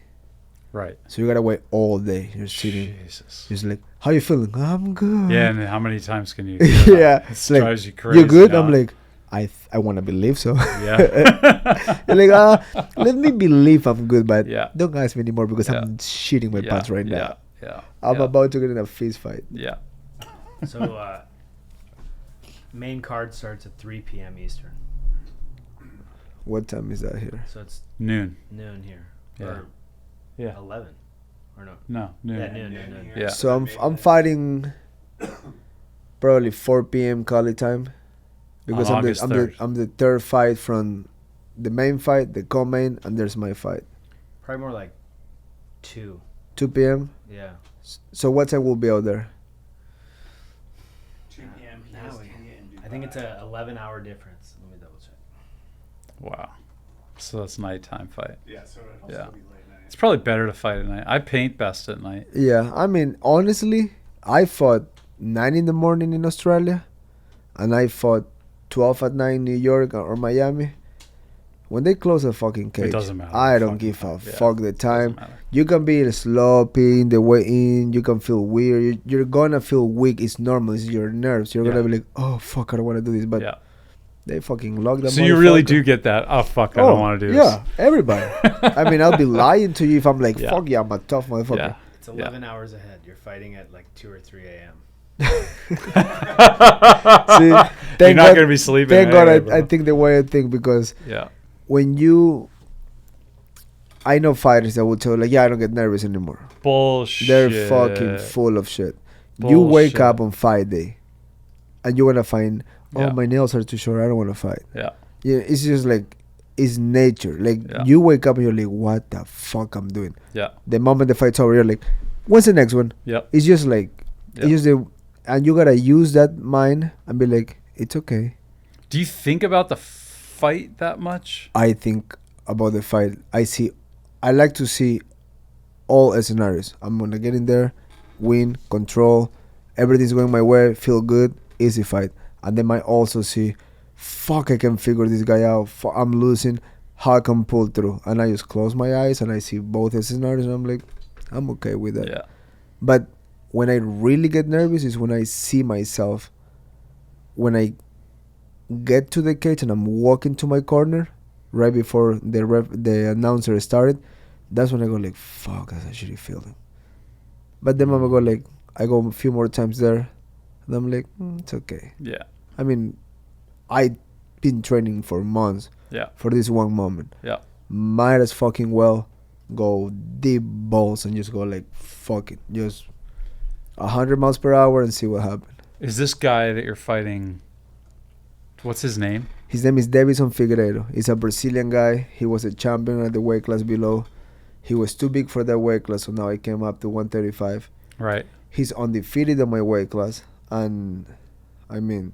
Right. So you gotta wait all day. You're sitting. Jesus. Just like, how you feeling? I'm good. Yeah, and then how many times can you do that? Yeah. It's like, Drives you crazy. you good? huh? I'm like, I want to believe so. Yeah. You're like, let me believe I'm good, but Yeah. don't ask me anymore because Yeah. I'm shitting my pants right yeah, now. Yeah. I'm yeah. about to get in a fist fight. Yeah. So, main card starts at 3 p.m. Eastern. What time is that here? So it's Noon. noon here. Yeah. Or Yeah. 11. Or no? No. Noon. Yeah, noon. Yeah. So I'm fighting probably 4 p.m. Cali time because On I'm August 3rd. I'm the third fight from the main fight, the co-main, and there's my fight. Probably more like 2. 2 p.m. Yeah. So what time will be out there? 2 p.m. Now PST we- in I think it's Dubai. a 11-hour difference. Let me double check. Wow. So that's nighttime fight. Yeah, so it'll Yeah. still be late night. It's probably better to fight at night. I paint best at night. Yeah, I mean, honestly, I fought 9 in the morning in Australia, and I fought 12 at night in New York or Miami. When they close a fucking cage, doesn't matter. I don't Fucking give a yeah. fuck the time. Doesn't matter. You can be sloppy in the way in. You can feel weird. You're gonna feel weak. It's normal. It's your nerves. You're Yeah. gonna be like, oh fuck, I don't want to do this. But Yeah. they fucking lock them. So you really do get that. Oh fuck! I don't want to do this. Yeah, everybody. I mean, I'll be lying to you if I'm like, Yeah. fuck yeah, I'm a tough motherfucker. Yeah. It's 11 hours ahead. You're fighting at like 2 or 3 a.m. See, You're thank not God- gonna be sleeping. Thank God anyway, I bro. think the way I think because Yeah. when you, I know fighters that will tell you, like, yeah, I don't get nervous anymore. Bullshit. They're fucking full of shit. You wake Bullshit. up on fight day, and you wanna find, oh, Yeah. my nails are too short. I don't wanna fight. Yeah. Yeah, it's just like it's nature. Like Yeah. you wake up and you're like, what the fuck I'm doing? Yeah. The moment the fight's over, you're like, when's the next one? Yep. It's just like, Yeah. it's just the, and you gotta use that mind and be like, it's okay. Do you think about the fight that much? I think about the fight. I like to see all scenarios. I'm gonna get in there, win, control, everything's going my way, feel good, easy fight. And then I also see, fuck, I can figure this guy out. I'm losing, how I can pull through. And I just close my eyes and I see both scenarios and I'm like, I'm okay with that. Yeah. But when I really get nervous is when I see myself, when I get to the cage and I'm walking to my corner right before the announcer started, that's when I go like, fuck, that's a shitty feeling. But then I go like, I go a few more times there and I'm like, it's okay. Yeah. I mean, I've been training for months Yeah. for this one moment. Yeah. Might as fucking well go deep balls and just go like, fuck it. Just 100 miles per hour and see what happens. Is this guy that you're fighting? What's his name? His name is Davison Figueiredo. He's a Brazilian guy. He was a champion at the weight class below. He was too big for that weight class, so now he came up to 135. Right. He's undefeated in my weight class. And, I mean,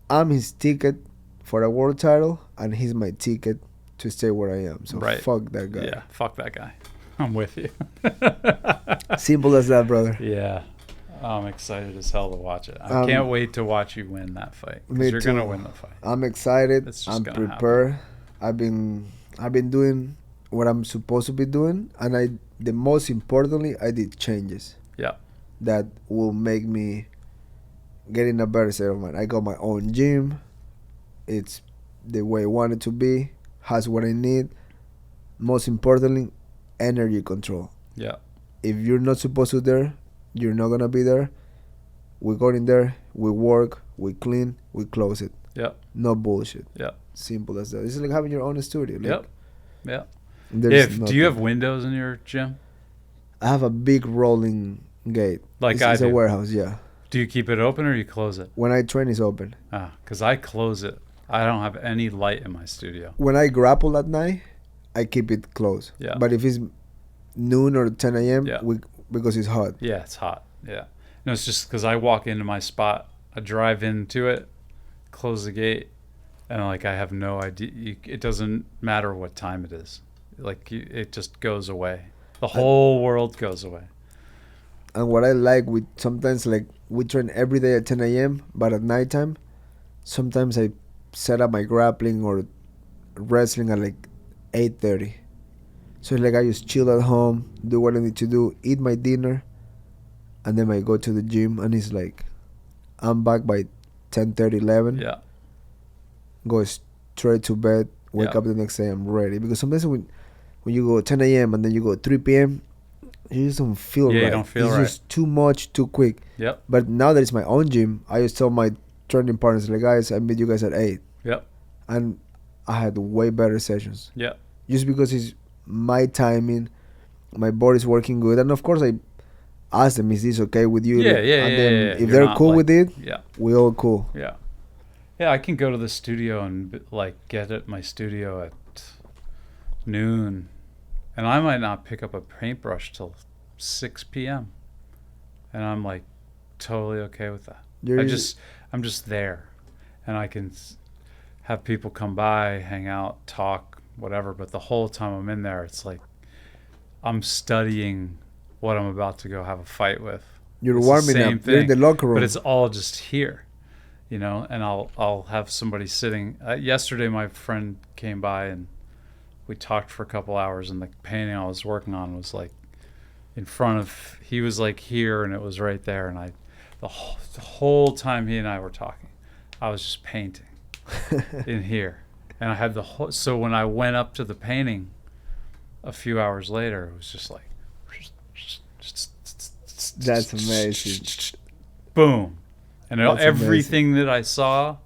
I'm his ticket for a world title, and he's my ticket to stay where I am. So Right. fuck that guy. Yeah. Fuck that guy. I'm with you. Simple as that, brother. Yeah. I'm excited as hell to watch it. I can't wait to watch you win that fight. Me Because you're too. going to win the fight. I'm excited. It's just I'm gonna prepared. I've been doing what I'm supposed to be doing, and the most importantly, I did changes Yeah. that will make me get in a better state of mind. I got my own gym. It's the way I want it to be. Has what I need. Most importantly, energy control. Yeah. If you're not supposed to there, you're not gonna be there. We go in there, we work, we clean, we close it. Yep. No bullshit. Yep. Simple as that. It's like having your own studio. Like, Yep. Yeah. there's Do you have nothing. windows in your gym? I have a big rolling gate. Like it's, I it's do. a warehouse, yeah. Do you keep it open or you close it? When I train, it's open. Because I close it. I don't have any light in my studio. When I grapple at night, I keep it closed. Yeah. But if it's noon or 10 a.m., Yeah. because it's hot. Yeah, it's hot. Yeah. No, it's just because I walk into my spot, I drive into it, close the gate, and like I have no idea. It doesn't matter what time it is. Like it just goes away. The whole world goes away. And what I like with sometimes like we train every day at 10 a.m. but at nighttime, sometimes I set up my grappling or wrestling at like 8:30. So it's like I just chill at home, do what I need to do, eat my dinner, and then I go to the gym, and it's like I'm back by 10:30, 11. Yeah. Go straight to bed, wake up the next day, I'm ready. Because sometimes when you go 10 a.m. and then you go 3 p.m., you just don't feel right. You don't feel it's right. It's just too much, too quick. Yep. But now that it's my own gym, I just tell my training partners, like, guys, I meet you guys at 8. Yep. And I had way better sessions. Yep. Just because it's my timing, my body's working good. And of course, I ask them, is this okay with you? Yeah, Like, yeah, and yeah, then yeah, yeah. if You're they're not cool like- with it, Yeah. we all cool. Yeah. Yeah, I can go to the studio and like get at my studio at noon, and I might not pick up a paintbrush till 6 p.m. and I'm like totally okay with that. I'm just there, and I can have people come by, hang out, talk, whatever. But the whole time I'm in there, it's like I'm studying what I'm about to go have a fight with. You're It's the warming same up. You're in the thing, locker room. but it's all just here, you know. And I'll have somebody sitting. Yesterday, my friend came by and we talked for a couple hours, and the painting I was working on was like in front of. He was like here, and it was right there. And the whole time he and I were talking, I was just painting in here, and I had the whole. So when I went up to the painting, a few hours later, it was just like. That's amazing. Boom. And That's everything that I saw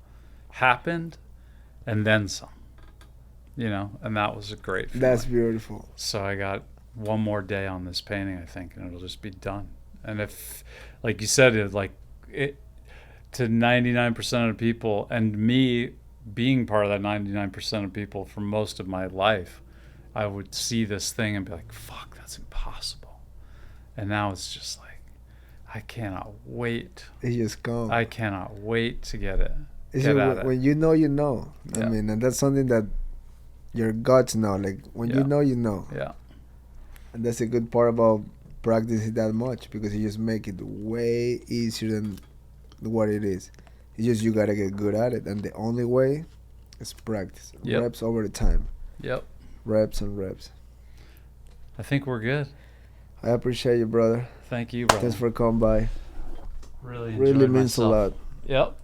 happened and then some. You know, and that was a great feeling. That's beautiful. So I got one more day on this painting, I think, and it'll just be done. And if, like you said, it to 99% of people, and me being part of that 99% of people for most of my life, I would see this thing and be like, fuck, that's impossible. And now it's just like, I cannot wait. It's just gone. I cannot wait to get it. It's Get just at it. when you know, you know. Yeah. I mean, and that's something that your guts know. Like, when you Yeah. know, you know. Yeah. And that's a good part about practicing that much, because you just make it way easier than what it is. It's just you got to get good at it. And the only way is practice. Yep. Reps over the time. Yep. Reps and reps. I think we're good. I appreciate you, brother. Thank you, brother. Thanks for coming by. Really Really enjoyed means myself. a lot. Yep.